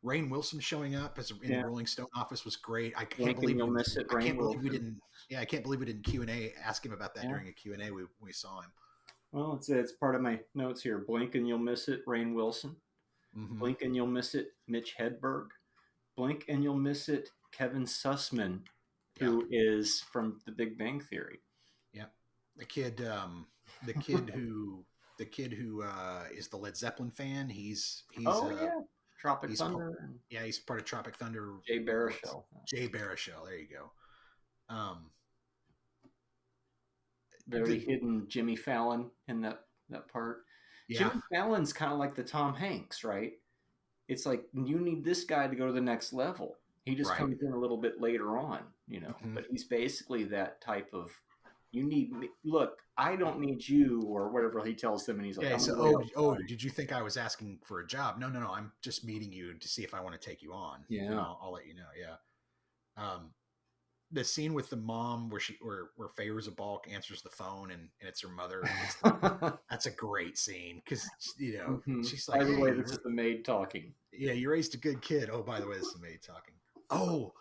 Rainn Wilson showing up in the Rolling Stone office was great. I can't believe you'll miss it. I can't believe we didn't. Yeah, I can't believe we didn't Q&A ask him about that during a Q&A. We saw him. Well, it's part of my notes here. Blink and you'll miss it, Rainn Wilson. Mm-hmm. Blink and you'll miss it, Mitch Hedberg. Blink and you'll miss it, Kevin Sussman, who is from The Big Bang Theory. Yeah, the kid who is the Led Zeppelin fan. He's Tropic Thunder. He's part of Tropic Thunder. Jay Baruchel. There you go. Very hidden Jimmy Fallon in that part. Yeah. Jimmy Fallon's kind of like the Tom Hanks, right? It's like, you need this guy to go to the next level. He just comes in a little bit later on, but he's basically that type of, you need me. Look, I don't need you, or whatever he tells them. And he's like, did you think I was asking for a job? No, I'm just meeting you to see if I want to take you on. Yeah. I'll let you know. Yeah. The scene with the mom where Feyre Zabulk answers the phone and it's her mother. That's a great scene because she's like, by the way, this is the maid talking. Yeah, you raised a good kid. Oh, by the way, this is the maid talking. Oh,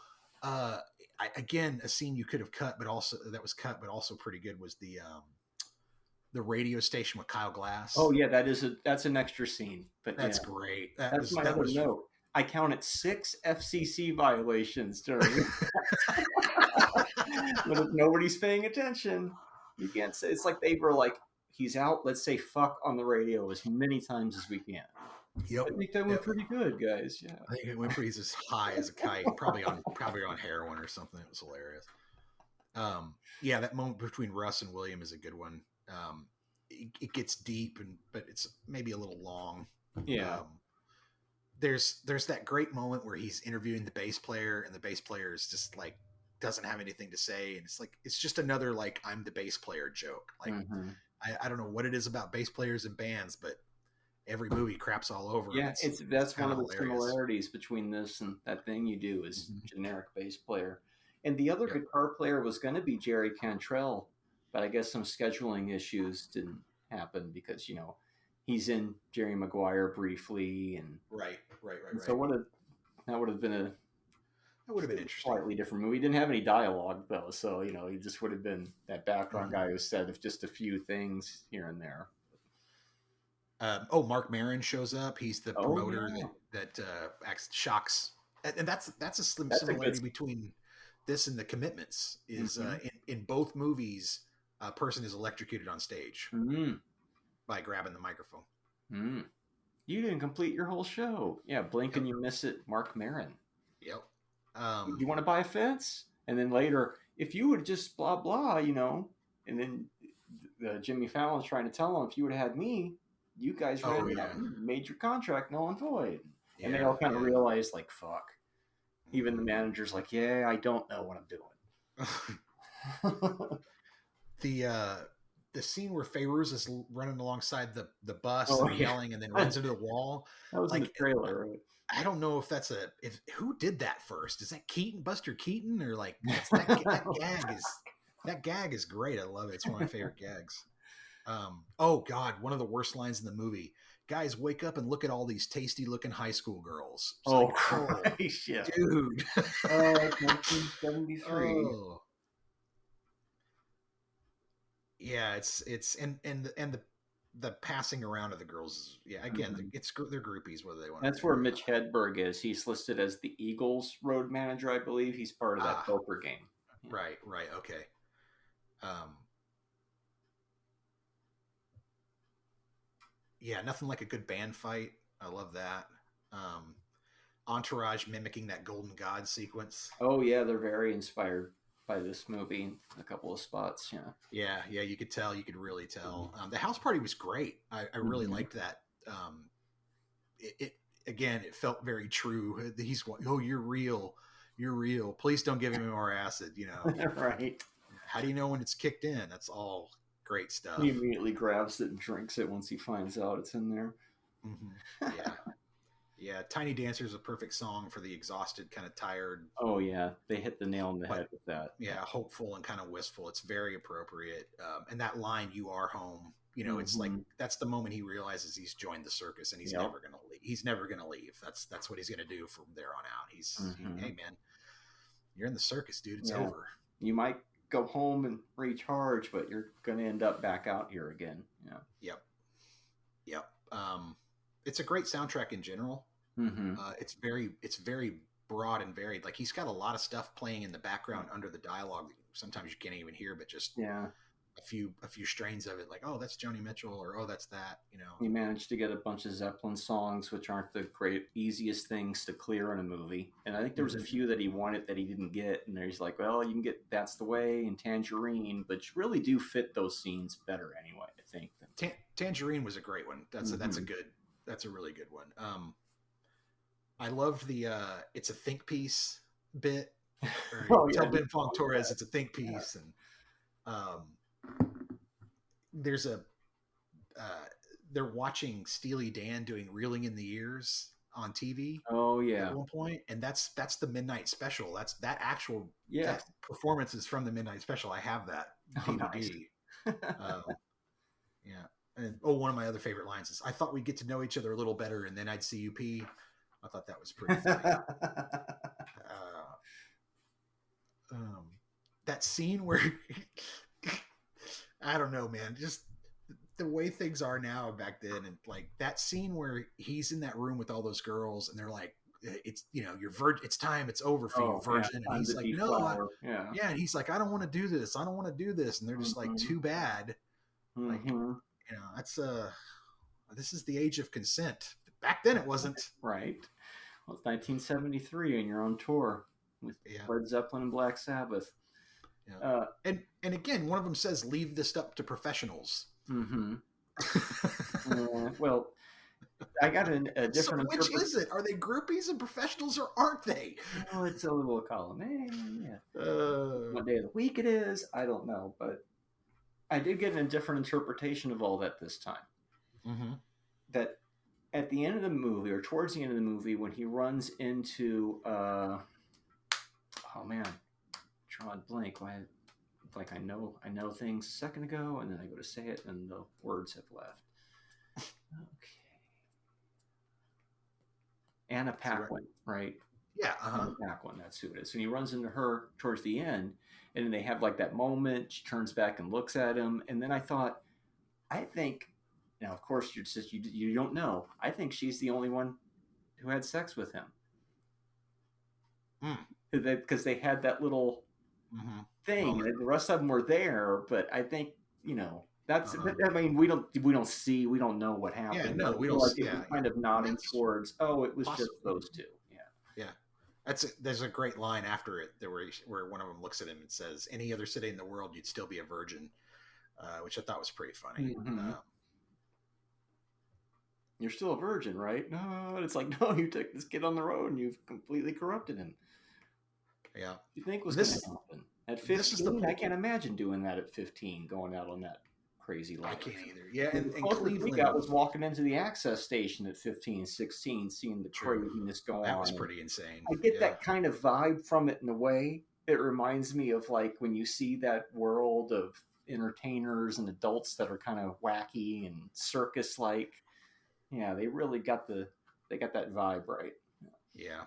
again, a scene you could have cut, but also pretty good was the radio station with Kyle Glass. Oh yeah, that's an extra scene. But that's great. That's my other note. I counted 6 FCC violations during. But if nobody's paying attention, you can't say. It's like they were like, he's out. Let's say fuck on the radio as many times as we can. Yep. I think that went pretty good, guys. Yeah. I think it went pretty as high as a kite, probably on heroin or something. It was hilarious. Yeah, that moment between Russ and William is a good one. It gets deep, but it's maybe a little long. Yeah. There's that great moment where he's interviewing the bass player, and the bass player is just like doesn't have anything to say, and it's just another like I'm the bass player joke. Like I don't know what it is about bass players and bands, but every movie craps all over. Yeah, that's one of the similarities between this and that thing you do is generic bass player. And the other guitar player was going to be Jerry Cantrell, but I guess some scheduling issues didn't happen because he's in Jerry Maguire briefly, and right. So that would have been interesting. Slightly different movie. He didn't have any dialogue though, so he just would have been that background guy who said just a few things here and there. Mark Maron shows up. He's the promoter that shocks, and that's a similarity between this and The Commitments. Is in both movies, a person is electrocuted on stage by grabbing the microphone. You didn't complete your whole show. Yeah, blink and you miss it. Mark Maron. Yep. You want to buy a fence? And then later, if you would just blah blah, and then Jimmy Fallon's trying to tell him, if you would have had me, you guys would have made your contract null and void. And they all kind of realize, like, fuck. Even the manager's like, yeah, I don't know what I'm doing. The scene where Fairuz is running alongside the bus and yelling and then runs into the wall. That was in the trailer, right? I don't know if that's who did that first. Is that Buster Keaton, or like that gag is great. I love it. It's one of my favorite gags. Oh God, one of the worst lines in the movie. Guys, wake up and look at all these tasty looking high school girls. It's Christ, yeah. Dude. 1973. Oh. Yeah, it's the passing around of the girls. Yeah, again, they're groupies, whether they want. That's where Mitch Hedberg is. He's listed as the Eagles road manager, I believe. He's part of that poker game. Yeah. Right. Okay. Yeah, nothing like a good band fight. I love that. Entourage mimicking that Golden God sequence. Oh yeah, they're very inspired by this movie in a couple of spots. Yeah, you could tell. You could really tell. The house party was great. I really liked that. It felt very true. He's you're real. Please don't give him more acid. Right. How do you know when it's kicked in? That's all great stuff. He immediately grabs it and drinks it once he finds out it's in there. Mm-hmm. Yeah. Tiny Dancer is a perfect song for the exhausted, kind of tired. Oh yeah, they hit the nail on the head with that. Yeah, hopeful and kind of wistful. It's very appropriate. And that line, "You are home." It's like that's the moment he realizes he's joined the circus and he's never gonna leave. He's never gonna leave. That's what he's gonna do from there on out. Hey man, you're in the circus, dude. It's over. You might go home and recharge, but you're gonna end up back out here again. Yep. It's a great soundtrack in general. It's very broad and varied. Like he's got a lot of stuff playing in the background under the dialogue that sometimes you can't even hear, but just a few strains of it, like, oh, that's Joni Mitchell, or oh, that's that. He managed to get a bunch of Zeppelin songs, which aren't the easiest things to clear in a movie. And I think there was a few that he wanted that he didn't get, and he's like, well, you can get That's the Way and Tangerine, but you really do fit those scenes better anyway, I think. Tangerine was a great one. That's a really good one. I loved the it's a think piece bit. Tell Ben Fong Torres it's a think piece, and there's they're watching Steely Dan doing Reeling in the Ears on TV. Oh yeah, at one point, and that's the Midnight Special. That performance is from the Midnight Special. I have that DVD. Yeah. And one of my other favorite lines is, "I thought we'd get to know each other a little better, and then I'd see you pee." I thought that was pretty funny. That scene where I don't know, man, just the way things are now back then, and like that scene where he's in that room with all those girls, and they're like, "It's you're virgin. It's time. It's over for you, virgin." And he's like, "No, and he's like, I don't want to do this. I don't want to do this." And they're just like, "Too bad." Like, that's this is the age of consent. Back then it wasn't. Right. Well, it's 1973 and you're on tour with Led Zeppelin and Black Sabbath. Yeah. And again, one of them says, "Leave this up to professionals." Well, I got a different. So which is it? Are they groupies and professionals, or aren't they? Oh, it's a little column. What day of the week it is, I don't know, but I did get a different interpretation of all that this time. That at the end of the movie, or towards the end of the movie, when he runs into, oh man, drawing blank. Like I know things a second ago, and then I go to say it, and the words have left. Okay. Anna Paquin, right? Yeah. Anna Paquin, that's who it is. So he runs into her towards the end, and then they have like that moment. She turns back and looks at him, and then I think, now of course you don't know. I think she's the only one who had sex with him, because they had that little thing. The rest of them were there, but I think that's. I mean, we don't know what happened. Yeah, no, we don't. Like kind of nodding towards. Oh, it was just those two. Yeah. There's a great line after it where one of them looks at him and says, "Any other city in the world, you'd still be a virgin." which I thought was pretty funny. Mhm. You're still a virgin, right? No, and it's like, no, you took this kid on the road and you've completely corrupted him. Yeah. You think was This- going to happen at this is the 15? I point- can't imagine doing that at 15, going out on that crazy life. I can't either. Yeah, and The closest we Cleveland, got was walking into the access station at 15, 16, seeing the True. craziness go that on. was pretty insane. I get Yeah. that kind of vibe from it in a way. It reminds me of like when you see that world of entertainers and adults that are kind of wacky and circus like. Yeah, they really got that vibe right. Yeah.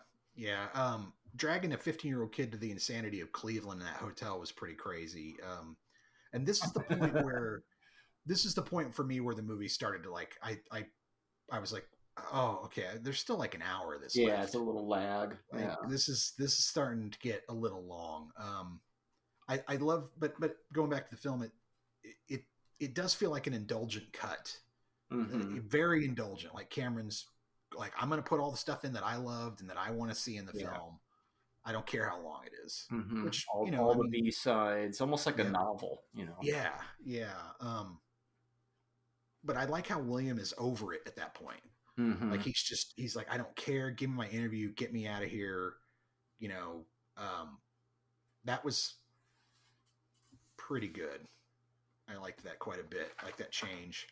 Dragging a 15-year-old kid to the insanity of Cleveland in that hotel was pretty crazy. And this is the point where for me where the movie started to like, I was like, oh, okay, there's still like an hour of this Yeah, left. it's a little lag. Like, Yeah. this is starting to get a little long. I love, but going back to the film, it does feel like an indulgent cut. Mhm. Very indulgent. Like Cameron's like, I'm going to put all the stuff in that I loved and that I want to see in the Yeah. film. I don't care how long it is. Mhm. Which, all, you know, all I the mean, B-sides, almost like a Yeah. novel, yeah. But I like how William is over it at that point. Mhm. Like he's like, I don't care. Give me my interview. Get me out of here. That was pretty good. I liked that quite a bit. I like that change.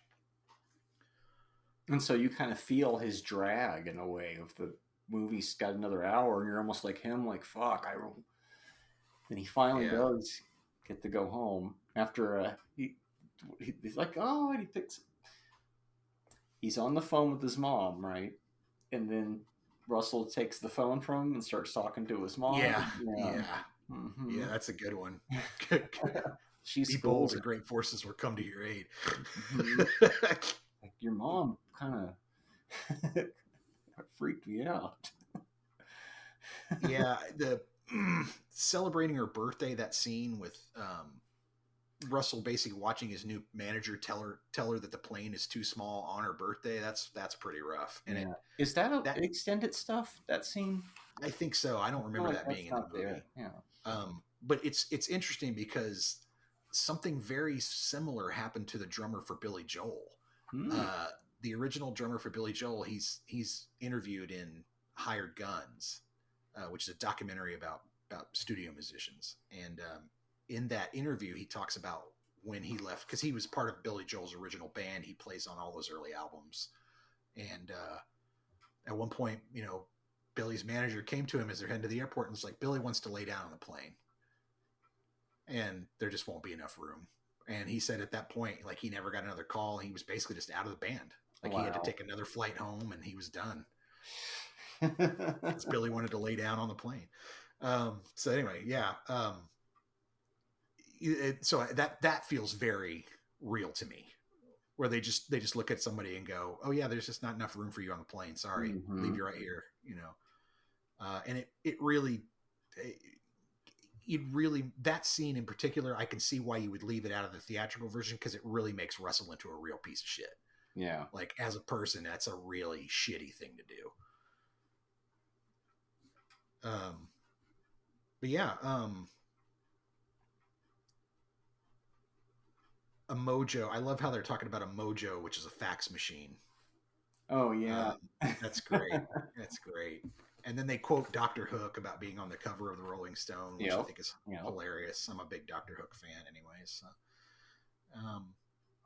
And so you kind of feel his drag in a way of the movie's got another hour, and you're almost like him, like fuck. And he finally Yeah. does get to go home after he's like, oh, and he's on the phone with his mom, right? And then Russell takes the phone from him and starts talking to his mom. Yeah. Mhm. Yeah, that's a good one. She Be bold scolds and him. great forces will come to your aid. Like, your mom kind of freaked me out. Yeah, the celebrating her birthday, that scene with Russell basically watching his new manager tell her that the plane is too small on her birthday. That's pretty rough. And Yeah. Is that extended stuff, that scene? I think so. I don't remember that being in the movie. There. Yeah. But it's interesting because something very similar happened to the drummer for Billy Joel. Hmm. The original drummer for Billy Joel, he's interviewed in Hired Guns, which is a documentary about studio musicians. And in that interview, he talks about when he left, because he was part of Billy Joel's original band. He plays on all those early albums. And at one point, Billy's manager came to him as they're heading to the airport and was like, Billy wants to lay down on the plane. And there just won't be enough room. And he said at that point, like, he never got another call. He was basically just out of the band. Like, he had to Wow. take another flight home and he was done. 'Cause Billy wanted to lay down on the plane. So anyway, yeah. So that feels very real to me, where they just look at somebody and go, oh yeah, there's just not enough room for you on the plane. Sorry, Mhm. leave you right here. And it really, that scene in particular, I can see why you would leave it out of the theatrical version, because it really makes Russell into a real piece of shit. Yeah. Like, as a person, that's a really shitty thing to do. But yeah, a mojo. I love how they're talking about a mojo, which is a fax machine. Oh yeah. That's great. That's great. And then they quote Dr. Hook about being on the cover of the Rolling Stone, which I Yep. think is Yep. hilarious. I'm a big Dr. Hook fan anyways. So.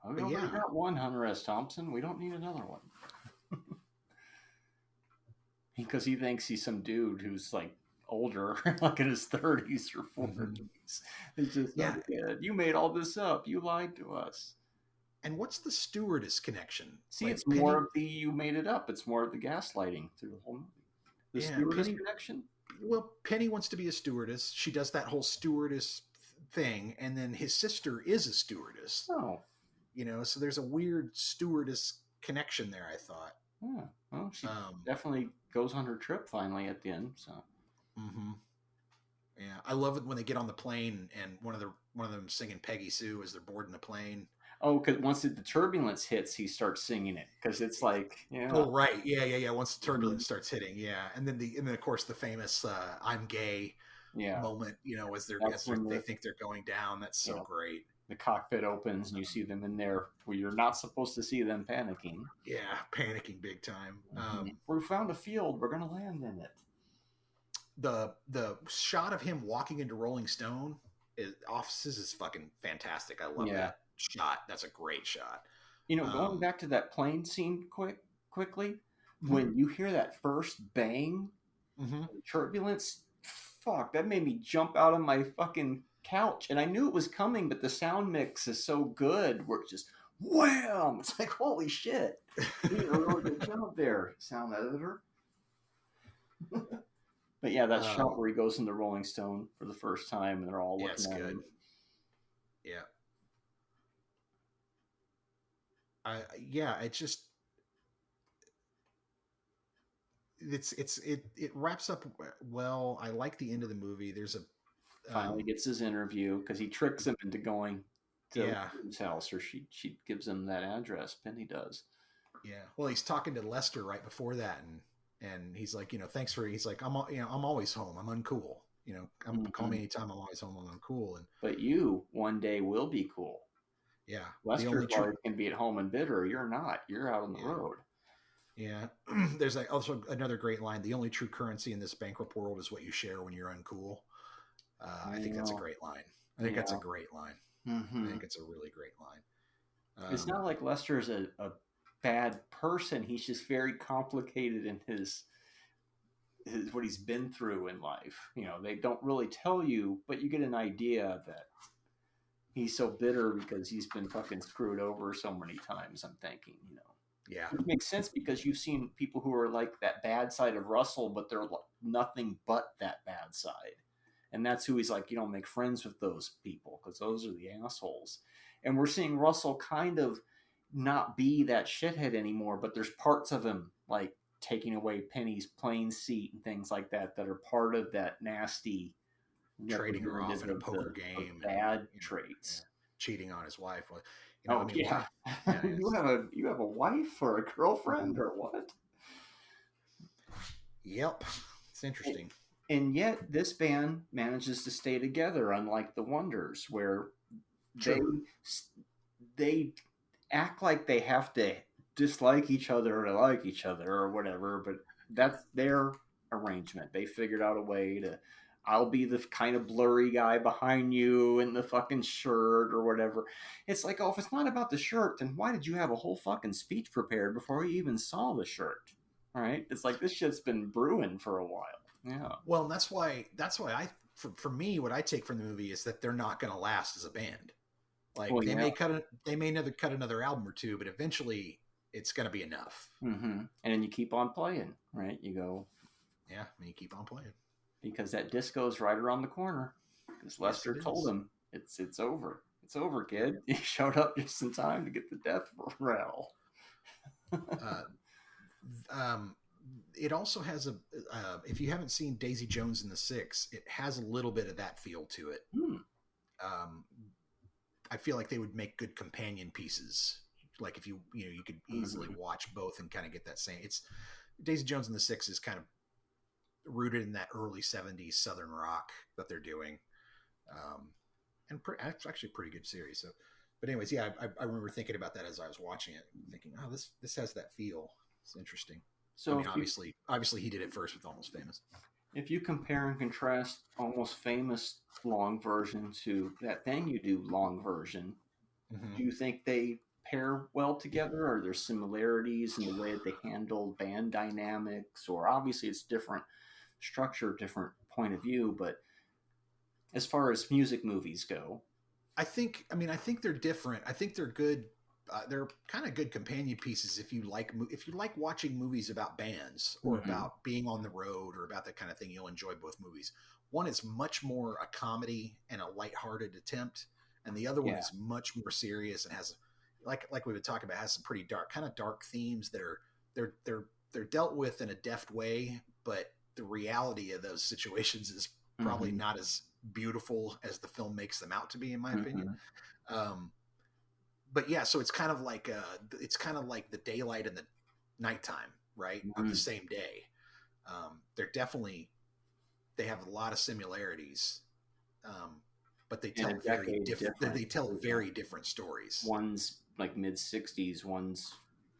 We already yeah. got one, Hunter S. Thompson. We don't need another one. Because he thinks he's some dude who's like older, like in his 30s or 40s. It's just Yeah. like, yeah, you made all this up. You lied to us. And what's the stewardess connection? See, Like, it's more of the you made it up. It's more of the gaslighting through the whole movie. The Yeah, stewardess Penny- connection? Well, Penny wants to be a stewardess. She does that whole stewardess thing, and then his sister is a stewardess. Oh. So there's a weird stewardess connection there, I thought. Yeah. Well, she Um, definitely goes on her trip finally at the end. So. Yeah, I love it when they get on the plane and one of them singing Peggy Sue as they're boarding the plane. Oh, because once the turbulence hits, he starts singing it because it's like, yeah. Oh, right, yeah. Once the turbulence starts hitting, yeah, and then of course the famous "I'm gay" Yeah. moment. As That's when they the- think they're going down. That's so Yeah. great. the cockpit opens and you see them in there where you're not supposed to see them panicking. Yeah, panicking big time. We found a field. We're going to land in it. The shot of him walking into Rolling Stone offices is fucking fantastic. I love that shot. That's a great shot. You know, going back to that plane scene quickly, when you hear that first bang, turbulence, fuck, that made me jump out of my fucking couch. And I knew it was coming, but the sound mix is so good where it's just wham! It's like, holy shit. You did a really good job there, sound editor. But yeah, that shot where he goes into Rolling Stone for the first time and they're all looking at him. Yeah. It just it wraps up well. I like the end of the movie. There's a finally gets his interview because he tricks him into going to his house, or she gives him that address. Penny does. Yeah. Well, he's talking to Lester right before that, and he's like, thanks for. He's like, I'm always home. I'm uncool. Call me anytime. I'm always home. I'm uncool. But you one day will be cool. Yeah. Lester's life can be at home and bitter. You're not. You're out on the road. Yeah. There's also another great line. The only true currency in this bankrupt world is what you share when you're uncool. I think that's a great line. I think that's a great line. I think it's a really great line. It's not like Lester's a bad person. He's just very complicated in his what he's been through in life. They don't really tell you, but you get an idea that he's so bitter because he's been fucking screwed over so many times, I'm thinking, Yeah. It makes sense because you've seen people who are like that bad side of Russell, but they're nothing but that bad side. And that's who he's like, make friends with those people because those are the assholes. And we're seeing Russell kind of not be that shithead anymore, but there's parts of him like taking away Penny's plane seat and things like that are part of that nasty trading her off in a poker game, bad traits, cheating on his wife. You have a wife or a girlfriend or what? Yep, it's interesting. And yet this band manages to stay together, unlike the Wonders, where they act like they have to dislike each other to like each other or whatever, but that's their arrangement. They figured out a way to, I'll be the kind of blurry guy behind you in the fucking shirt or whatever. It's like, if it's not about the shirt, then why did you have a whole fucking speech prepared before you even saw the shirt? All right? It's like this shit's been brewing for a while. Yeah. Well, that's why for me, what I take from the movie is that they're not going to last as a band. Like they may never cut another album or two, but eventually it's going to be enough. And then you keep on playing, right? You go. Yeah, and you keep on playing. Because that disco's right around the corner. Because Lester told him, it's over. It's over, kid. He showed up just in time to get the death rattle. It also has if you haven't seen Daisy Jones and the Six, it has a little bit of that feel to it. I feel like they would make good companion pieces. Like if you could easily watch both and kind of get that same. It's Daisy Jones and the Six is kind of rooted in that early 70s Southern rock that they're doing. And it's actually a pretty good series. So, but anyways, I remember thinking about that as I was watching it, thinking, this has that feel. It's interesting. So obviously he did it first with Almost Famous. If you compare and contrast Almost Famous long version to That Thing You Do long version, do you think they pair well together? Are there similarities in the way that they handle band dynamics? Or obviously it's different structure, different point of view, but as far as music movies go, I think they're different. I think they're good. They're kind of good companion pieces if you like watching movies about bands or about being on the road or about that kind of thing. You'll enjoy both movies. One is much more a comedy and a lighthearted attempt, and the other one is much more serious and has, like we would talk about, has some pretty dark themes that are they're dealt with in a deft way, but the reality of those situations is probably not as beautiful as the film makes them out to be, in my opinion. But yeah, so it's kind of like the daylight and the nighttime, right, of the same day. They have a lot of similarities, but they And tell a decade different. They tell very different stories. One's like mid 60s, one's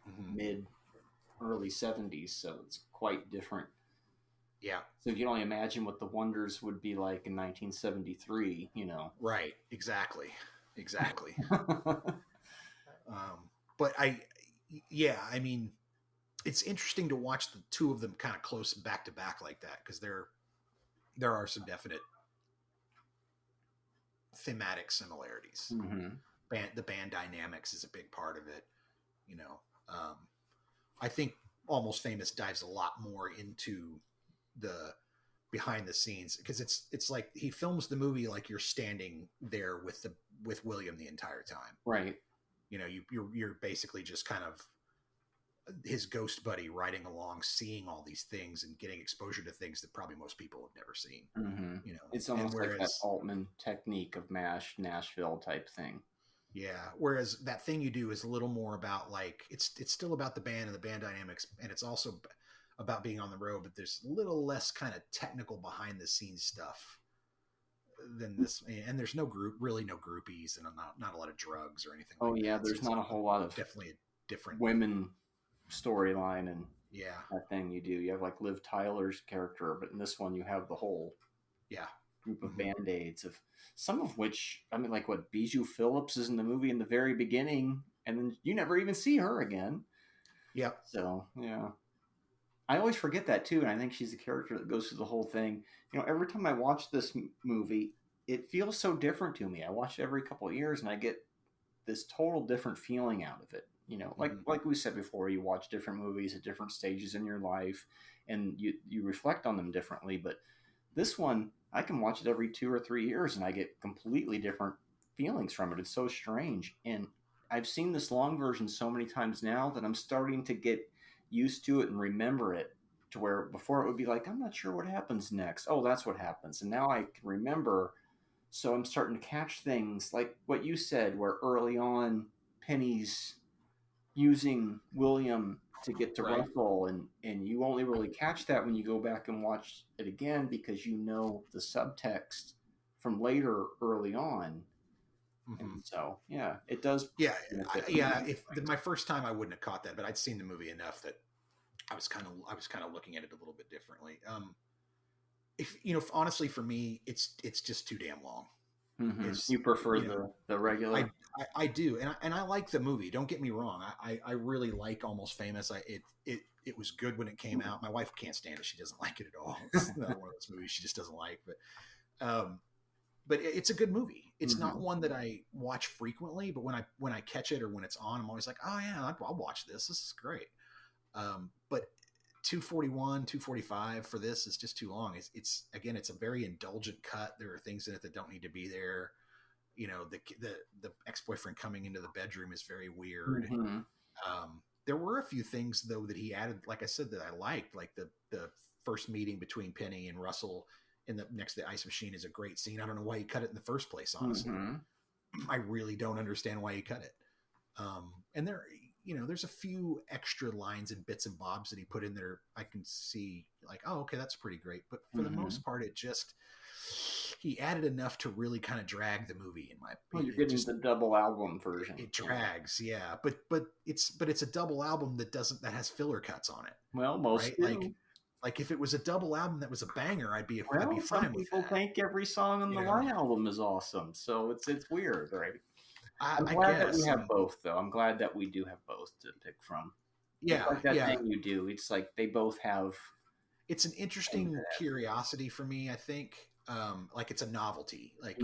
Mhm. mid early 70s, so it's quite different. Yeah, So you can only imagine what the Wonders would be like in 1973, you know. right. Exactly. But I mean, it's interesting to watch the two of them kind of close back to back like that, because there are some definite thematic similarities. Mm-hmm. The band dynamics is a big part of it. You know, I think Almost Famous dives a lot more into the behind the scenes, because it's like he films the movie like you're standing there with William the entire time. Right. You know, you're basically just kind of his ghost buddy riding along, seeing all these things and getting exposure to things that probably most people have never seen. Mm-hmm. You know, It's almost like that Altman technique of MASH, Nashville type thing. Yeah. Whereas That Thing You Do is a little more about like, it's still about the band and the band dynamics, and it's also about being on the road, but there's a little less kind of technical behind the scenes stuff than this. And there's no groupies, and not a lot of drugs or anything. Oh yeah, there's not a whole lot of definitely a different women storyline and yeah. That Thing You Do. You have like Liv Tyler's character, but in this one you have the whole group of band-aids, of some of which, I mean, like what Bijou Phillips is in the movie in the very beginning, and then you never even see her again. Yep. So yeah, I always forget that too, and I think she's a character that goes through the whole thing. You know, every time I watch this movie, it feels so different to me. I watch it every couple of years, and I get this total different feeling out of it. You know, like we said before, you watch different movies at different stages in your life, and you reflect on them differently. But this one, I can watch it every 2 or 3 years, and I get completely different feelings from it. It's so strange, and I've seen this long version so many times now that I'm starting to get used to it and remember it, to where before it would be like, I'm not sure what happens next. Oh, that's what happens. And now I can remember. So I'm starting to catch things like what you said, where early on Penny's using William to get to Russell, and you only really catch that when you go back and watch it again, because you know the subtext from later early on. And so, yeah, it does. Yeah. My first time I wouldn't have caught that, but I'd seen the movie enough that I was kind of looking at it a little bit differently. Honestly, for me, it's just too damn long. Mm-hmm. You prefer the regular? I do, and I like the movie. Don't get me wrong. I really like Almost Famous. It was good when it came out. My wife can't stand it. She doesn't like it at all. It's not one of those movies she just doesn't like. But it's a good movie. It's not one that I watch frequently, but when I catch it or when it's on, I'm always like, oh yeah, I'll watch this. This is great. But 241, 245 for this is just too long. It's a very indulgent cut. There are things in it that don't need to be there. You know, the ex-boyfriend coming into the bedroom is very weird. There were a few things though that he added, like I said, that I liked, like the first meeting between Penny and Russell next to the ice machine is a great scene. I don't know why he cut it in the first place, honestly. I really don't understand why he cut it. And there's a few extra lines and bits and bobs that he put in there. I can see like, oh, okay, that's pretty great. But for the most part, he added enough to really kind of drag the movie in my opinion. Well, you're getting the double album version. It drags, yeah. But it's a double album that has filler cuts on it. Well, most right? Like if it was a double album that was a banger, I'd be fine with that. Some people think every song on the White Album is awesome, so it's weird, right? I'm glad that we have both, though. I'm glad that we do have both to pick from. Yeah, like that thing you do. It's like they both have. It's an interesting curiosity for me. I think, like it's a novelty. Like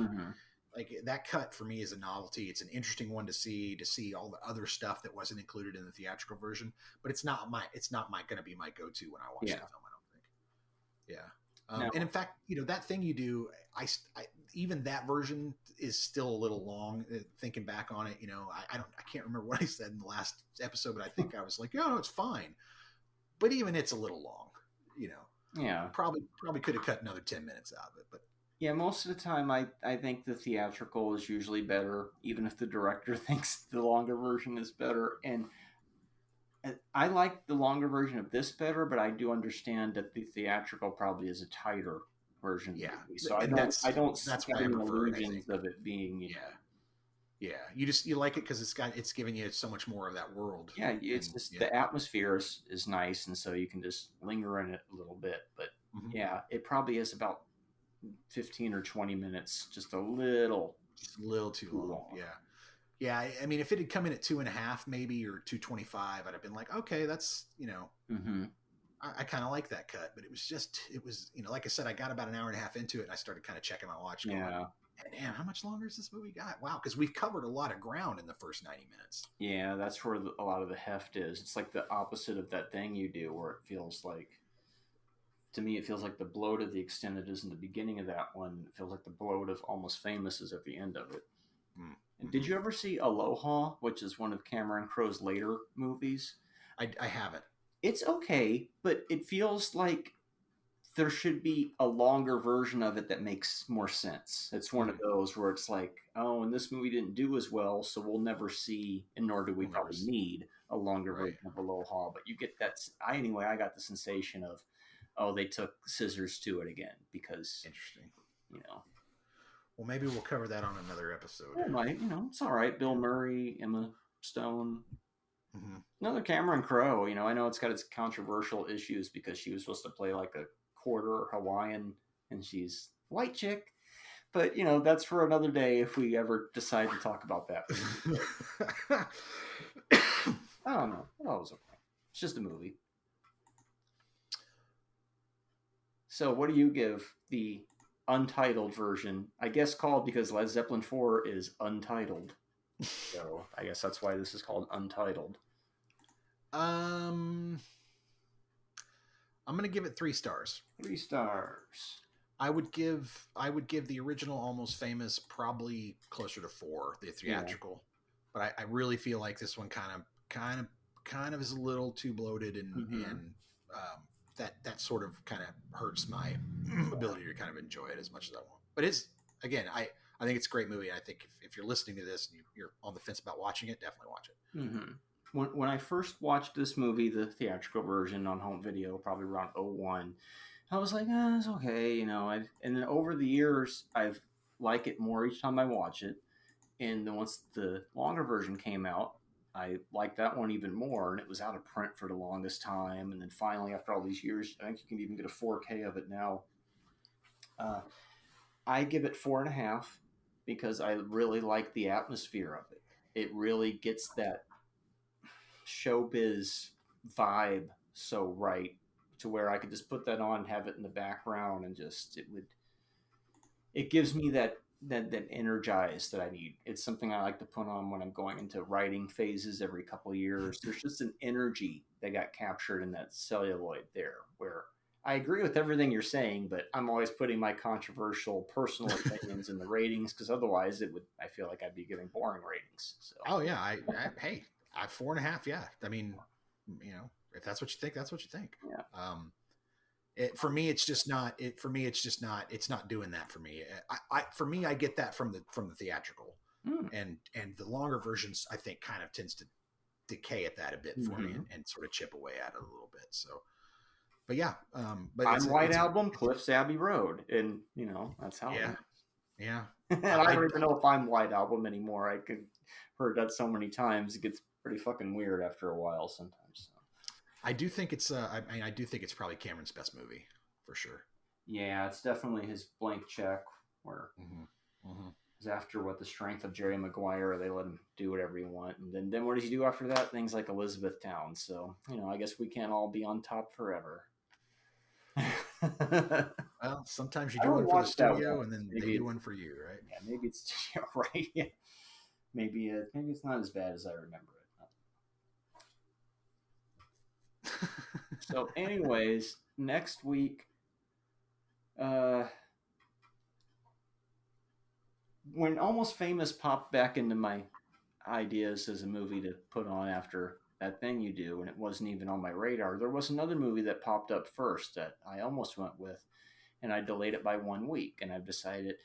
that cut for me is a novelty. It's an interesting one to see all the other stuff that wasn't included in the theatrical version. But it's not going to be my go-to when I watch the film. I don't think. Yeah. And in fact, that thing you do, I even that version is still a little long. Thinking back on it, I can't remember what I said in the last episode, but I think I was like, oh, no, it's fine. But even it's a little long, Yeah. Probably could have cut another 10 minutes out of it, but. Yeah, most of the time, I think the theatrical is usually better, even if the director thinks the longer version is better. And I like the longer version of this better, but I do understand that the theatrical probably is a tighter version. Yeah. Of the movie. So I And don't that's- I don't that's have why I any prefer it, I illusions think. of it being Yeah. You like it because it's giving you so much more of that world. Yeah, it's And, just the atmosphere is nice, and so you can just linger in it a little bit. But Mhm. yeah, it probably is about 15 or 20 minutes, just a little. Just a little too long. Yeah. I mean, if it had come in at 2.5 maybe or 2:25, I'd have been like, okay, that's Mm-hmm. I kind of like that cut. But it was like I said, I got about an hour and a half into it, and I started kind of checking my watch. Going, Yeah. damn, how much longer has this movie got? Wow, because we've covered a lot of ground in the first 90 minutes. Yeah, that's where a lot of the heft is. It's like the opposite of that thing you do, where it feels like, to me, it feels like the bloat of The Extended is in the beginning of that one. It feels like the bloat of Almost Famous is at the end of it. Mm. And did you ever see Aloha, which is one of Cameron Crowe's later movies? I haven't. It's okay, but it feels like there should be a longer version of it that makes more sense. It's one of those where it's like, oh, and this movie didn't do as well, so we'll never see, and nor do we We'll never probably see. need a longer Right. version of Aloha. But you get that. I got the sensation of, oh, they took scissors to it again because, Interesting. Well, maybe we'll cover that on another episode. it might, it's all right. Bill Murray, Emma Stone. Mm-hmm. Another Cameron Crowe. I know it's got its controversial issues because she was supposed to play like a quarter Hawaiian and she's white chick. But, that's for another day if we ever decide to talk about that. I don't know. I thought it was okay. It's just a movie. So what do you give the untitled version? I guess called because Led Zeppelin 4 is untitled. So I guess that's why this is called Untitled. I'm gonna give it 3 stars. 3 stars. I would give the original Almost Famous probably closer to 4, the theatrical. But I really feel like this one kind of is a little too bloated and that sort of kind of hurts my ability to kind of enjoy it as much as I want. But I think it's a great movie. I think if you're listening to this and you're on the fence about watching it, definitely watch it. Mm-hmm. When I first watched this movie, the theatrical version on home video, probably around 2001, I was like, it's okay, and then over the years, I've liked it more each time I watch it. And then once the longer version came out, I liked that one even more, and it was out of print for the longest time. And then finally, after all these years, I think you can even get a 4K of it now. I give it 4.5 because I really like the atmosphere of it. It really gets that showbiz vibe so right to where I could just put that on and have it in the background and it gives me that energize that I need. It's something I like to put on when I'm going into writing phases every couple of years. There's just an energy that got captured in that celluloid there where I agree with everything you're saying, but I'm always putting my controversial personal opinions in the ratings because otherwise I feel like I'd be giving boring ratings. So. Oh yeah. I 4.5. Yeah. I mean, if that's what you think, that's what you think. Yeah. For me, it's just not. It's not doing that for me. For me, I get that from the theatrical, and the longer versions, I think, kind of tends to decay at that a bit for me and sort of chip away at it a little bit. So, but yeah, but I'm White Album, Cliff's Abbey Road, and that's how. Yeah, yeah. And I don't even know if I'm White Album anymore. I could heard that so many times; it gets pretty fucking weird after a while sometimes. So. I do think it's. I do think it's probably Cameron's best movie for sure. Yeah, it's definitely his blank check. Where because after The Strength of Jerry Maguire, they let him do whatever he want, and then what does he do after that? Things like Elizabethtown. So I guess we can't all be on top forever. Well, sometimes you do one for the studio, and then they do one for you, right? Yeah, maybe it's right. Yeah, maybe it's not as bad as I remember it. So, anyways, next week, when Almost Famous popped back into my ideas as a movie to put on after That Thing You Do, and it wasn't even on my radar, there was another movie that popped up first that I almost went with, and I delayed it by 1 week, and I've decided,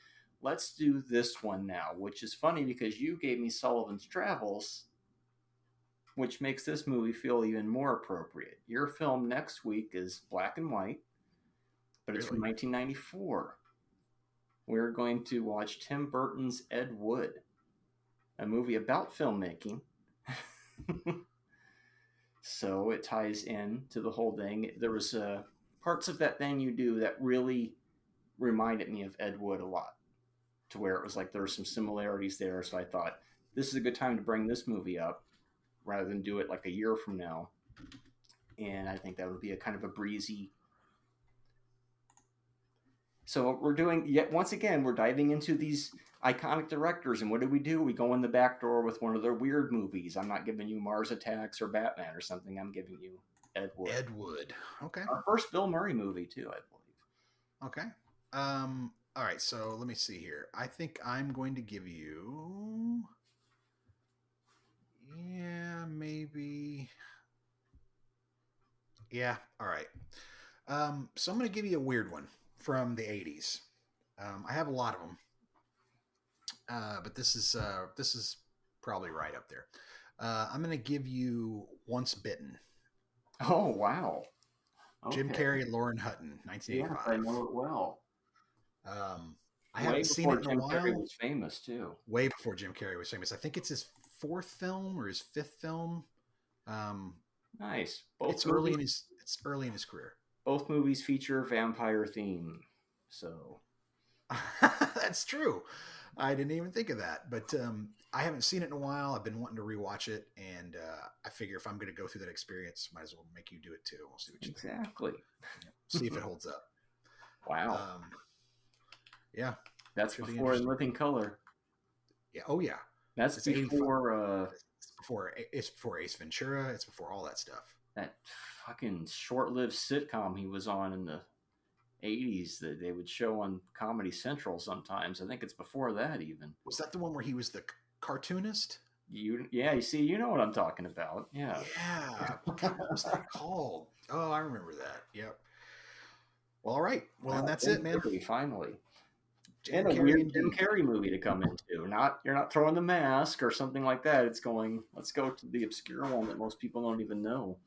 let's do this one now, which is funny because you gave me Sullivan's Travels, which makes this movie feel even more appropriate. Your film next week is Black and White, but it's from 1994. We're going to watch Tim Burton's Ed Wood, a movie about filmmaking. So it ties in to the whole thing. There was parts of that thing you do that really reminded me of Ed Wood a lot, to where it was like there were some similarities there. So I thought this is a good time to bring this movie up rather than do it like a year from now. And I think that would be a kind of a breezy. So what we're doing, yet once again, we're diving into these iconic directors, and what do? We go in the back door with one of their weird movies. I'm not giving you Mars Attacks or Batman or something. I'm giving you Ed Wood. Ed Wood. Okay. Our first Bill Murray movie too, I believe. Okay. All right. So let me see here. I think I'm going to give you. Yeah, maybe. Yeah. All right. So I'm going to give you a weird one from the 80s. I have a lot of them. But this is probably right up there. I'm going to give you Once Bitten. Oh, wow. Okay. Jim Carrey, Lauren Hutton, 1985. Yeah, I know it well. I haven't seen it in a while. Jim Carrey was famous, too. Way before Jim Carrey was famous. I think it's his fourth film or his fifth film. Nice. It's early in his career. Both movies feature vampire theme, so that's true. I didn't even think of that, but I haven't seen it in a while. I've been wanting to rewatch it, and I figure if I'm going to go through that experience, might as well make you do it too. We'll see what you think. Exactly. See if it holds up. Wow. Yeah. That's before In Living Color. Yeah. Oh yeah. That's before. It's before Ace Ventura. It's before all that stuff. That fucking short-lived sitcom he was on in the 80s that they would show on Comedy Central sometimes. I think it's before that even. Was that the one where he was the cartoonist? You know what I'm talking about. Yeah. Yeah. What was that called? Oh, I remember that. Yep. Well, all right. Well, and that's it, man. Finally. And a weird Jim Carrey movie to come into. You're not throwing The Mask or something like that. It's going, let's go to the obscure one that most people don't even know.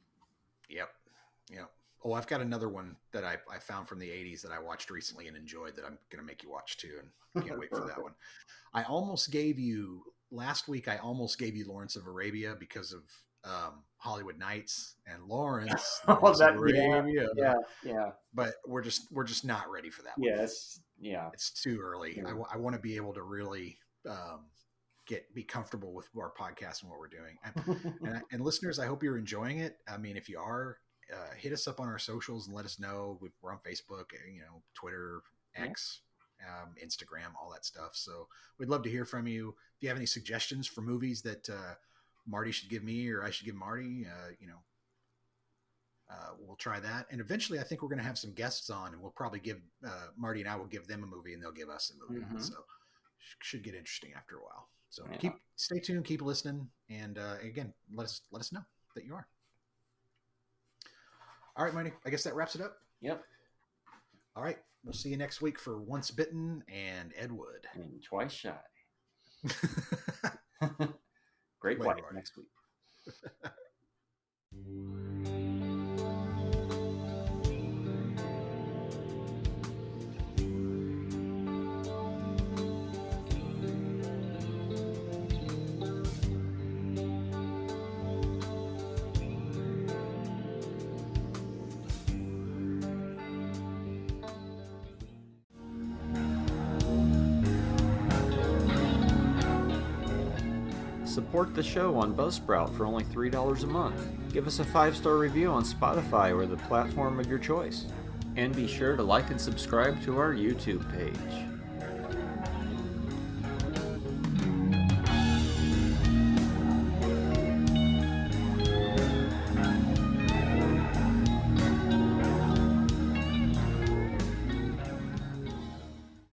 Yep. Oh, I've got another one that I found from the 80s that I watched recently and enjoyed that I'm going to make you watch too, and can't wait for that one. Last week I almost gave you Lawrence of Arabia because of Hollywood Nights and Lawrence of Arabia. Yeah. But we're just not ready for that one. It's too early. Yeah. I want to be able to really be comfortable with our podcast and what we're doing. And listeners, I hope you're enjoying it. I mean, if you are, hit us up on our socials and let us know. We're on Facebook, Twitter, X, Instagram, all that stuff. So we'd love to hear from you. If you have any suggestions for movies that Marty should give me or I should give Marty, we'll try that. And eventually I think we're going to have some guests on, and we'll probably give Marty and I will give them a movie and they'll give us a movie. Mm-hmm. So should get interesting after a while. So stay tuned, keep listening. And again, let us know that you are. All right, Marty, I guess that wraps it up. Yep. All right. We'll see you next week for Once Bitten and Ed Wood. And Twice Shy. Great White next week. Support the show on Buzzsprout for only $3 a month. Give us a 5-star review on Spotify or the platform of your choice. And be sure to like and subscribe to our YouTube page.